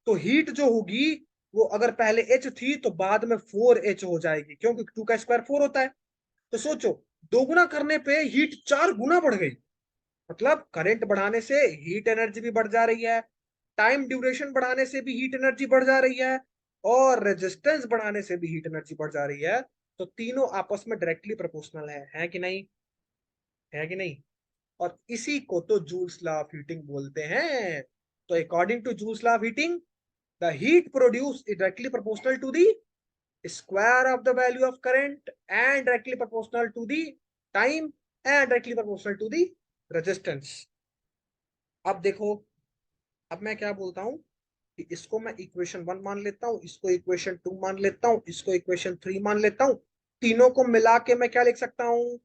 तो हीट जो होगी वो अगर पहले एच थी तो बाद में 4H हो जाएगी, क्योंकि 2 का स्क्वायर 4 होता है। तो सोचो, दोगुना करने पे हीट 4 गुना बढ़ गई। मतलब करंट बढ़ाने से हीट एनर्जी भी बढ़ जा रही है, टाइम ड्यूरेशन बढ़ाने से भी हीट एनर्जी बढ़ जा रही है, और रेजिस्टेंस बढ़ाने से भी हीट एनर्जी बढ़ जा रही है। तो तीनों आपस में डायरेक्टली प्रोपोर्शनल है कि नहीं, है कि नहीं। और इसी को तो जूल्स लॉ ऑफ हीटिंग बोलते हैं। तो according to Joule's law of heating, the heat produce is directly proportional to the square of the value of current, and directly proportional to the time, and directly proportional to the resistance। अब देखो, अब मैं क्या बोलता हूं कि इसको मैं इक्वेशन 1 मान लेता हूं, इसको इक्वेशन 2 मान लेता हूं, इसको इक्वेशन 3 मान लेता हूं। तीनों को मिला के मैं क्या लिख सकता हूं,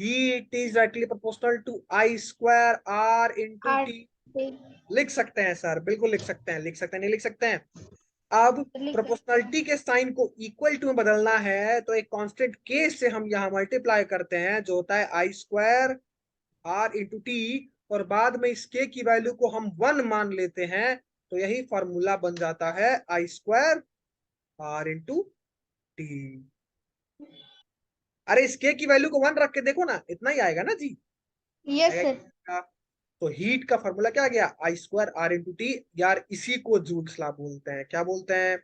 heat is directly proportional to I square R into R T. ठीक। लिख सकते हैं सर, बिल्कुल लिख सकते हैं, लिख सकते हैं, नहीं लिख सकते हैं। अब लिख सकते हैं। प्रोपोर्शनलिटी के साइन को इक्वल टू में बदलना है, तो एक कांस्टेंट के से हम यहाँ मल्टीप्लाई करते हैं, जो होता है आई स्क्वायर आर इंटू टी, और बाद में इस के की वैल्यू को हम 1 मान लेते हैं, तो यही फॉर्मूला बन जाता है आई स्क्वायर आर इंटू टी। अरे इस के की वैल्यू को 1 रख के देखो ना, इतना ही आएगा ना जी, यस आएगा सर। क्या? तो हीट का फॉर्मूला क्या आ गया, आई स्क्वायर आर इंटू टी। यार इसी को जूल्स लॉ बोलते हैं, क्या बोलते हैं,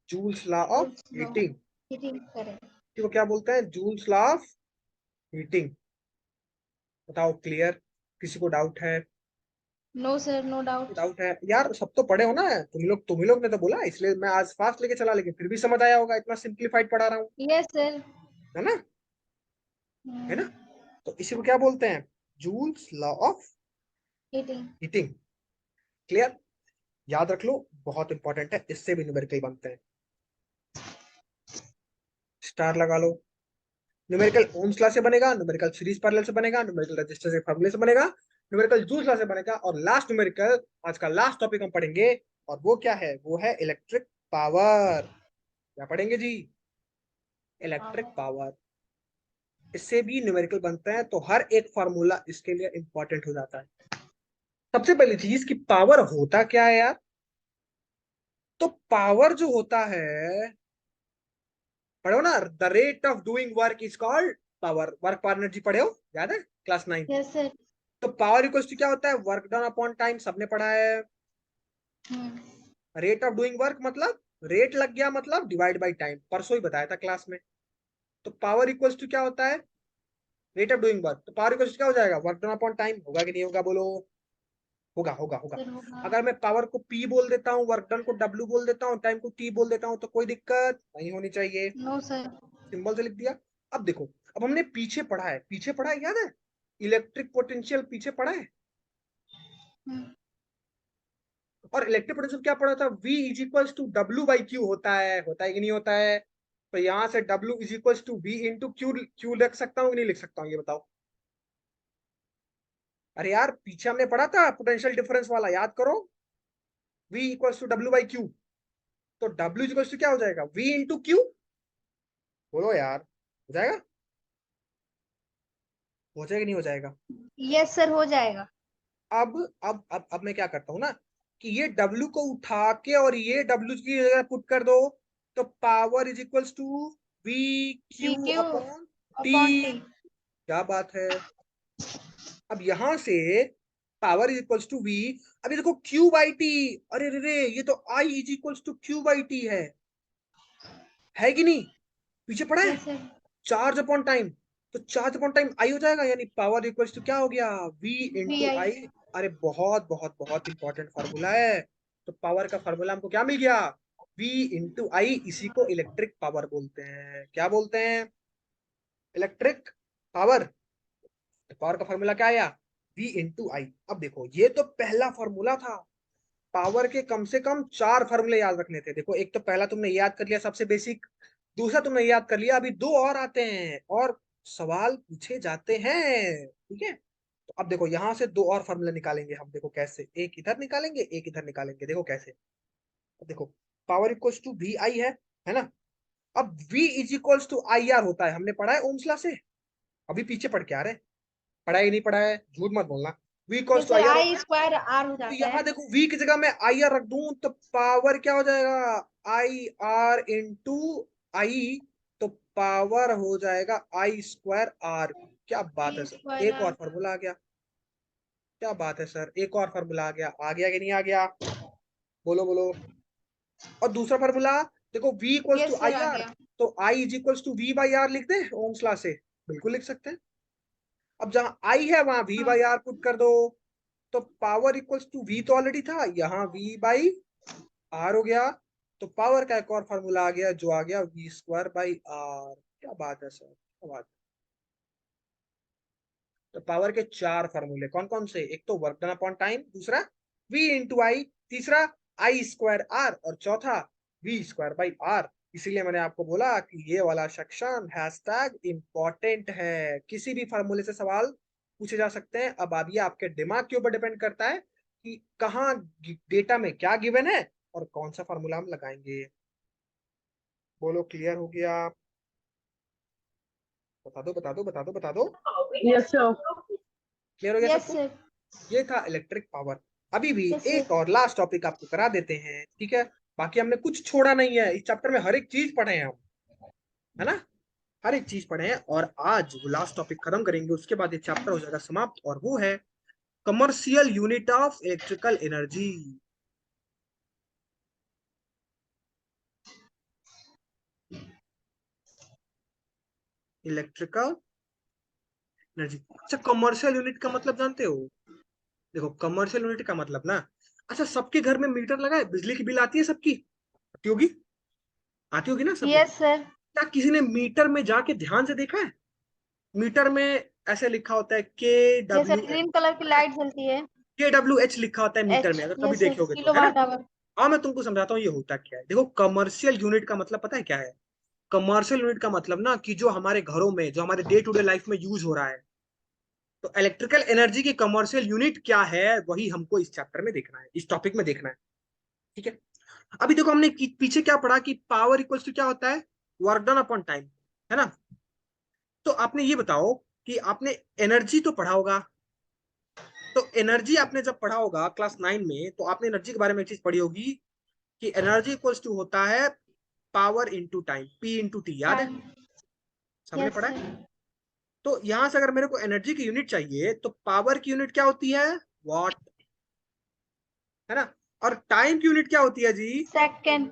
Joule's law of Joule's law heating. Heating करें। को क्या बोलते हैं, जूल्स लॉ ऑफ हीटिंग। बताओ, क्लियर? किसी को डाउट है? No sir, no doubt. Doubt है यार, सब तो पढ़े हो ना, तुम ही लोग ने तो बोला, इसलिए मैं आज फास्ट लेके चला, लेकिन फिर भी समझ आया होगा, इतना सिंप्लीफाइड पढ़ा रहा हूँ, यस सर। है ना, है ना। तो इसी को क्या बोलते हैं, Joule's law of heating. Heating. Clear? याद रख लो, बहुत इंपॉर्टेंट है, इससे भी न्यूमेरिकल बनते हैं। स्टार लगा लो। न्यूमेरिकल ओम्स लॉ से बनेगा, न्यूमेरिकल सीरीज पैरेलल से बनेगा, न्यूमेरिकल रेजिस्टेंस के फार्मूले से बनेगा, न्यूमेरिकल जूल्स लॉ से बनेगा, और लास्ट न्यूमेरिकल, आज का लास्ट टॉपिक हम पढ़ेंगे, और वो क्या है, वो है इलेक्ट्रिक पावर। क्या पढ़ेंगे जी, इलेक्ट्रिक पावर। इससे भी न्यूमेरिकल बनते हैं, तो हर एक फार्मूला इसके लिए इंपॉर्टेंट हो जाता है। सबसे पहली चीज कि पावर होता क्या है यार। तो पावर जो होता है, पढ़ो ना, the rate of doing work is called power. Work power energy पढ़े हो, याद है क्लास 9? Yes sir. तो पावर इक्वल्स टू क्या होता है? वर्क डन अपॉन टाइम, सबने पढ़ा है। रेट ऑफ डूइंग वर्क मतलब रेट लग गया, मतलब डिवाइड बाय टाइम, परसों ही बताया था क्लास में। तो पावर इक्वल्स टू क्या होता है? Rate of doing work. तो पावर इक्वल्स टू क्या हो जाएगा? Work done upon time. होगा कि नहीं होगा, बोलो? होगा होगा होगा। सर होगा। अगर मैं पावर को P बोल देता हूँ, वर्क डन को W बोल देता हूँ, टाइम को T बोल देता हूँ, तो कोई दिक्कत नहीं होनी चाहिए। No sir. सिंबल से लिख दिया। अब देखो, अब हमने पीछे पढ़ा है, पीछे पढ़ा है, याद है? इलेक्ट्रिक पोटेंशियल पीछे पढ़ा है। और इलेक्ट्रिक पोटेंशियल क्या पढ़ा था? V is equals to W by Q होता है कि नहीं होता है? तो यहां से W is equals to V into Q, Q लिख सकता हूँ कि नहीं लिख सकता हूँ, ये बताओ। अरे यार, पीछे हमने पढ़ा था पोटेंशियल डिफरेंस वाला, याद करो। V equals to W by Q. तो W इक्वल्स टू क्या हो जाएगा? V into Q. बोलो यार, हो जाएगा? हो जाएगा नहीं हो जाएगा? यस सर हो जाएगा। अब मैं क्या करता हूँ ना, कि ये W को उठा के और ये W की जगह पुट कर दो। तो power is equals to V V Q Q upon upon T। T. क्या बात है? अब यहां से power is equals to V। अभी देखो Q बाई टी। अरे रे रे, ये तो I is equals to Q by T है कि नहीं? पीछे पड़ा है। Yes sir. Charge upon time. तो चार्ज अपॉन टाइम आई हो जाएगा, यानी पावर इक्वल्स टू क्या हो गया? V वी इंटू आई। आई। अरे बहुत बहुत बहुत इंपॉर्टेंट फार्मूला है। तो पावर का फार्मूला हमको क्या मिल गया? V इंटू आई। इसी को इलेक्ट्रिक पावर बोलते हैं। क्या बोलते हैं? Electric power. पावर का फार्मूला क्या आया? V इंटू आई। अब देखो, ये तो पहला फार्मूला था। पावर के कम से कम 4 फार्मूले याद रखने थे। देखो, एक तो पहला तुमने याद कर लिया, सबसे बेसिक। दूसरा तुमने याद कर लिया, अभी 2 और आते हैं और सवाल पूछे जाते हैं, ठीक है? तो अब देखो, यहां से 2 और फार्मूले निकालेंगे हम। देखो कैसे, एक इधर निकालेंगे, एक इधर निकालेंगे। देखो कैसे। अब देखो, power equals to V I है ना? अब V is equals to I R होता है, हमने पढ़ा है ओम्स लॉ से। अभी पीछे पढ़ के आ रहे हैं। पढ़ा ही नहीं पढ़ा है, झूठ मत बोलना। V equals yes to sir I R I होता है। स्क्वायर आर हो तो जाता यहाँ है। देखो, V की जगह मैं आई आर रख दूं तो पावर क्या हो जाएगा? आई आर इंटू आई। तो पावर हो जाएगा आई स्क्वायर आर। क्या बात है ई सर, स्क्वायर एक और आर। फार्मूला आ गया। क्या बात है सर, एक और फार्मूला आ गया कि नहीं आ गया? बोलो बोलो। और दूसरा फार्मूला, देखो V equals to yes sir I आ आर। गया। तो I is equals to V by R लिख दे ओम्स लॉ से। बिल्कुल लिख सकते हैं। अब जहां I है वहां V हाँ। बाई आर पुट कर दो। तो पावर इक्वल्स टू V तो ऑलरेडी था, यहाँ V बाई आर हो गया। तो पावर का एक और फार्मूला आ गया, जो आ गया V स्क्वायर बाई आर। क्या बात है सर, क्या बात है। तो पावर के 4 फार्मूले कौन कौन से? एक तो वर्क डन अपॉन टाइम, दूसरा V इंटू आई, तीसरा आई स्क्वायर आर, और चौथा V स्क्वायर बाई आर। इसीलिए मैंने आपको बोला कि ये वाला सेक्शन हैशटैग इंपॉर्टेंट है। किसी भी फार्मूले से सवाल पूछे जा सकते हैं। अब ये आपके दिमाग के ऊपर डिपेंड करता है कि कहाँ डेटा में क्या गिवन है और कौन सा फार्मूला हम लगाएंगे। बोलो, क्लियर हो गया? बता दो बता दो बता दो बता दो। Yes sir. क्लियर हो गया यस सबको? सर। ये था इलेक्ट्रिक पावर। अभी भी यस एक सर। और लास्ट टॉपिक आपको करा देते हैं, ठीक है? बाकी हमने कुछ छोड़ा नहीं है, इस चैप्टर में हर एक चीज पढ़े हैं हम, है ना? हर एक चीज पढ़े हैं, और आज वो लास्ट टॉपिक खत्म करेंगे, उसके बाद ये चैप्टर हो जाएगा समाप्त, और वो है commercial unit of electrical energy. Electrical energy. अच्छा, कमर्शियल यूनिट का मतलब जानते हो? देखो, कमर्शियल यूनिट का मतलब ना, अच्छा, सबके घर में मीटर लगा है, बिजली की बिल आती है सबकी, आती होगी, आती होगी ना सबके? Yes sir. क्या किसी ने मीटर में जाके ध्यान से देखा है? मीटर में ऐसे लिखा होता है के yes sir W H, green colour की लाइट जलती है। KWH लिखा होता है मीटर एच। में, अगर कभी यस सर देखे होगे तो, किलो है ना? Watt hour. हाँ, मैं तुमको समझाता हूँ ये होता क्या है। देखो, कमर्शियल यूनिट का मतलब पता है क्या है? कमर्शियल यूनिट का मतलब ना, कि जो हमारे घरों में, जो हमारे डे टू डे लाइफ में यूज हो रहा है। तो इलेक्ट्रिकल एनर्जी की कमर्शियल यूनिट क्या है, वही हमको इस चैप्टर में देखना है, इस टॉपिक में देखना है, ठीक है? अभी देखो, हमने पीछे क्या पढ़ा कि पावर इक्वल्स टू क्या होता है? वर्क डन अपॉन टाइम, है ना? तो आपने ये बताओ कि आपने एनर्जी तो पढ़ा होगा। तो एनर्जी आपने जब पढ़ा होगा क्लास 9 में, तो आपने एनर्जी के बारे में एक चीज पढ़ी होगी कि एनर्जी इक्वल्स टू होता है power into time, P into T, याद है? सबने पढ़ा है? तो यहां से अगर मेरे को एनर्जी की यूनिट चाहिए तो पावर की यूनिट क्या होती है? वॉट, है ना? और टाइम की यूनिट क्या होती है जी? सेकंड।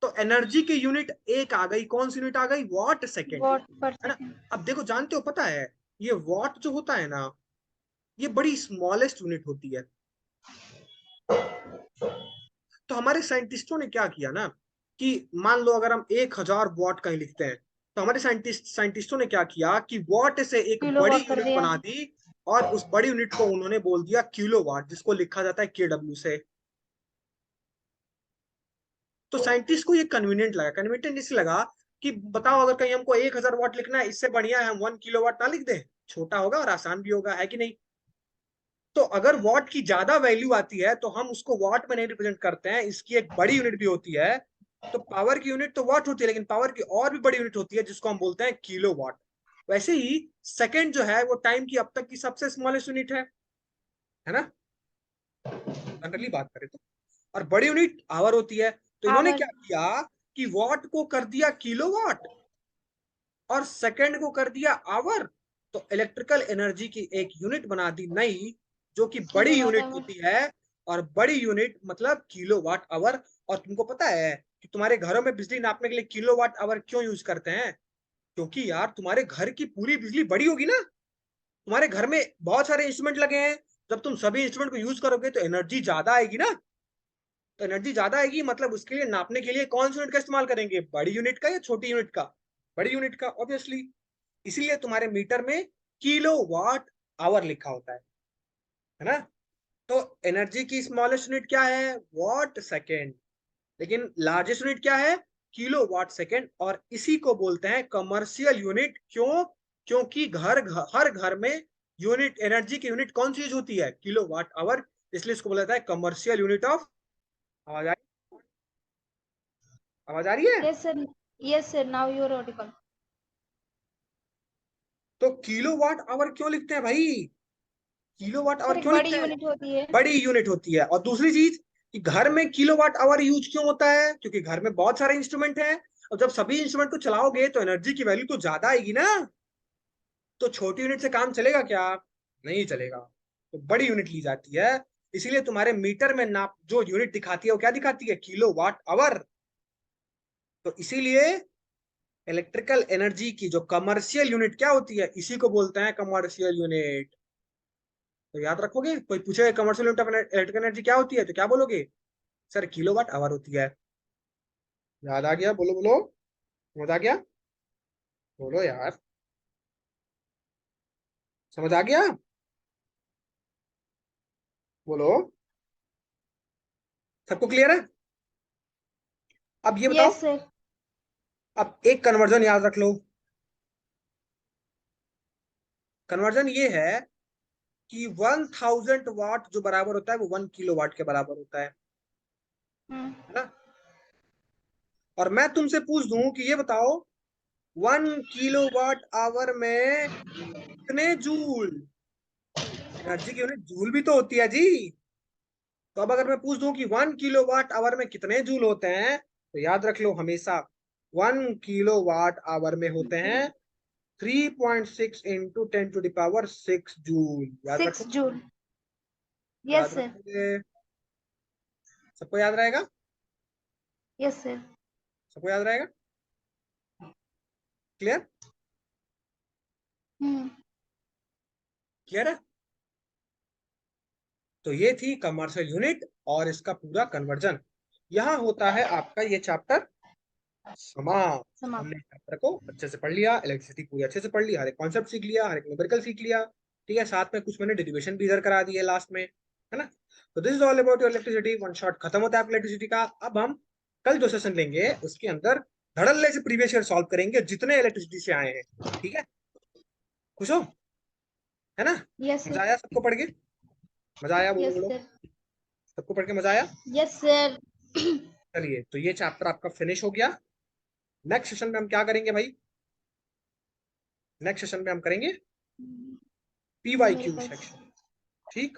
तो एनर्जी की यूनिट एक आ गई, कौन सी यूनिट आ गई? वॉट सेकेंड, वॉट पर है ना? सेकंड। अब देखो, जानते हो, पता है ये वॉट जो होता है ना, ये बड़ी स्मॉलेस्ट यूनिट होती है। तो हमारे साइंटिस्टों ने क्या किया ना, कि मान लो अगर हम 1000 वॉट कहीं लिखते हैं, तो हमारे साइंटिस्टों ने क्या किया कि वॉट से एक किलो बड़ी वॉट कर यूनिट दिया। बना दी, और उस बड़ी यूनिट को उन्होंने बोल दिया किलो वाट, जिसको लिखा जाता है KW से। तो साइंटिस्ट को ये कन्वीनियंट लगा, कन्वीनियंट इसलिए लगा कि बताओ, अगर कहीं हमको 1000 वाट लिखना है, इससे बढ़िया है हम 1 किलो वाट ना लिख दें, छोटा होगा और आसान भी होगा, है कि नहीं? तो अगर वॉट की ज्यादा वैल्यू आती है तो हम उसको वॉट में नहीं रिप्रेजेंट करते हैं, इसकी एक बड़ी यूनिट भी होती है। तो पावर की यूनिट तो वॉट होती है, लेकिन पावर की और भी बड़ी यूनिट होती है जिसको हम बोलते हैं किलो वाट। वैसे ही सेकेंड जो है वो टाइम की अब तक की सबसे स्मॉलेस्ट यूनिट है ना, जनरली बात करें तो। और बड़ी यूनिट आवर होती है। तो इन्होंने आवर। क्या किया कि वॉट को कर दिया किलो वाट और सेकेंड को कर दिया आवर। तो इलेक्ट्रिकल एनर्जी की एक यूनिट बना दी नई, जो कि बड़ी किलो वॉट यूनिट आवर। होती है। और बड़ी यूनिट मतलब किलो वाट आवर। और तुमको पता है कि तुम्हारे घरों में बिजली नापने के लिए किलो वाट आवर क्यों यूज करते हैं? क्योंकि यार तुम्हारे घर की पूरी बिजली बड़ी होगी ना, तुम्हारे घर में बहुत सारे इंस्ट्रूमेंट लगे हैं, जब तुम सभी इंस्ट्रूमेंट को यूज करोगे तो एनर्जी ज्यादा आएगी ना। तो एनर्जी ज्यादा आएगी, मतलब उसके लिए नापने के लिए कौन सी यूनिट का इस्तेमाल करेंगे? बड़ी यूनिट का या छोटी यूनिट का? बड़ी यूनिट का, ऑब्वियसली। इसीलिए तुम्हारे मीटर में किलो वाट आवर लिखा होता है ना? तो एनर्जी की स्मॉलेस्ट यूनिट क्या है? Watt second. लेकिन लार्जेस्ट यूनिट क्या है? Kilo watt second. और इसी को बोलते हैं कमर्शियल यूनिट। क्यों? क्योंकि हर घर में यूनिट, एनर्जी की यूनिट कौन सी यूज होती है? Kilo watt hour. इसलिए इसको बोला जाता है कमर्शियल यूनिट ऑफ। आवाज आ रही? आवाज आ रही है? Yes sir. Yes sir, now you are audible. तो किलो वाट आवर क्यों लिखते हैं भाई? किलो वाट आवर सर एक क्यों बड़ी लिखते हैं? यूनिट होती है। बड़ी यूनिट होती है। और दूसरी चीज कि घर में किलो वाट आवर यूज क्यों होता है? क्योंकि घर में बहुत सारे इंस्ट्रूमेंट हैं, और जब सभी इंस्ट्रूमेंट को चलाओगे तो एनर्जी की वैल्यू तो ज्यादा आएगी ना। तो छोटी यूनिट से काम चलेगा क्या? नहीं चलेगा। तो बड़ी यूनिट ली जाती है। इसीलिए तुम्हारे मीटर में नाप जो यूनिट दिखाती है वो क्या दिखाती है? Kilo watt hour. तो इसीलिए इलेक्ट्रिकल एनर्जी की जो कमर्शियल यूनिट क्या होती है, इसी को बोलते हैं कमर्शियल यूनिट। तो याद रखोगे, कोई पूछे commercial unit of electrical energy क्या होती है तो क्या बोलोगे? सर किलोवाट आवर होती है। याद आ गया? बोलो बोलो, समझ आ गया? बोलो यार, समझ आ गया? बोलो। सबको क्लियर है? अब ये बताओ, यस सर। अब एक कन्वर्जन याद रख लो। कन्वर्जन ये है कि 1000 वाट जो बराबर होता है वो 1 किलो वाट के बराबर होता है ना? और मैं तुमसे पूछ दूं कि ये बताओ, 1 किलोवाट आवर में कितने जूल? एनर्जी की यूनिट जूल भी तो होती है जी। तो अब अगर मैं पूछ दूं कि 1 किलोवाट आवर में कितने जूल होते हैं, तो याद रख लो हमेशा, 1 किलोवाट आवर में होते हैं 3.6 इंटू 10⁻⁶ जूल। याद 6 रखो, जूल। यस याद सर। रखोगे? सबको याद रहेगा? Yes sir. सबको याद रहेगा? क्लियर? हम्म। क्लियर है? तो ये थी कमर्शियल यूनिट और इसका पूरा कन्वर्जन। यहाँ होता है आपका ये चैप्टर समाप्त। समाप्त। हमने चैप्टर को अच्छे से पढ़ लिया, इलेक्ट्रिसिटी पूरी अच्छे से पढ़ लिया, हर एक कॉन्सेप्ट सीख लिया, हर एक न्यूमेरिकल सीख लिया। ठीक है, साथ में कुछ मैंने डेरिवेशन भी इधर करा दिए लास्ट में, है ना? तो this is all about your electricity. One shot खत्म होता है इलेक्ट्रिसिटी का। अब हम कल जो सेशन लेंगे उसके अंदर धड़ल्ले से प्रीवियस ईयर सॉल्व करेंगे जितने इलेक्ट्रिसिटी से आए हैं। ठीक है? खुश हो? है ना? यस मजा सर। आया सबको पढ़ के? मजा आया? बोलो यस बोलो, सर। सबको पढ़ के मजा आया? Yes sir. चलिए, तो ये चैप्टर आपका फिनिश हो गया। नेक्स्ट सेशन में हम क्या करेंगे भाई? नेक्स्ट सेशन में हम करेंगे PYQ न्यूमेरिकल्स। सेक्शन। ठीक?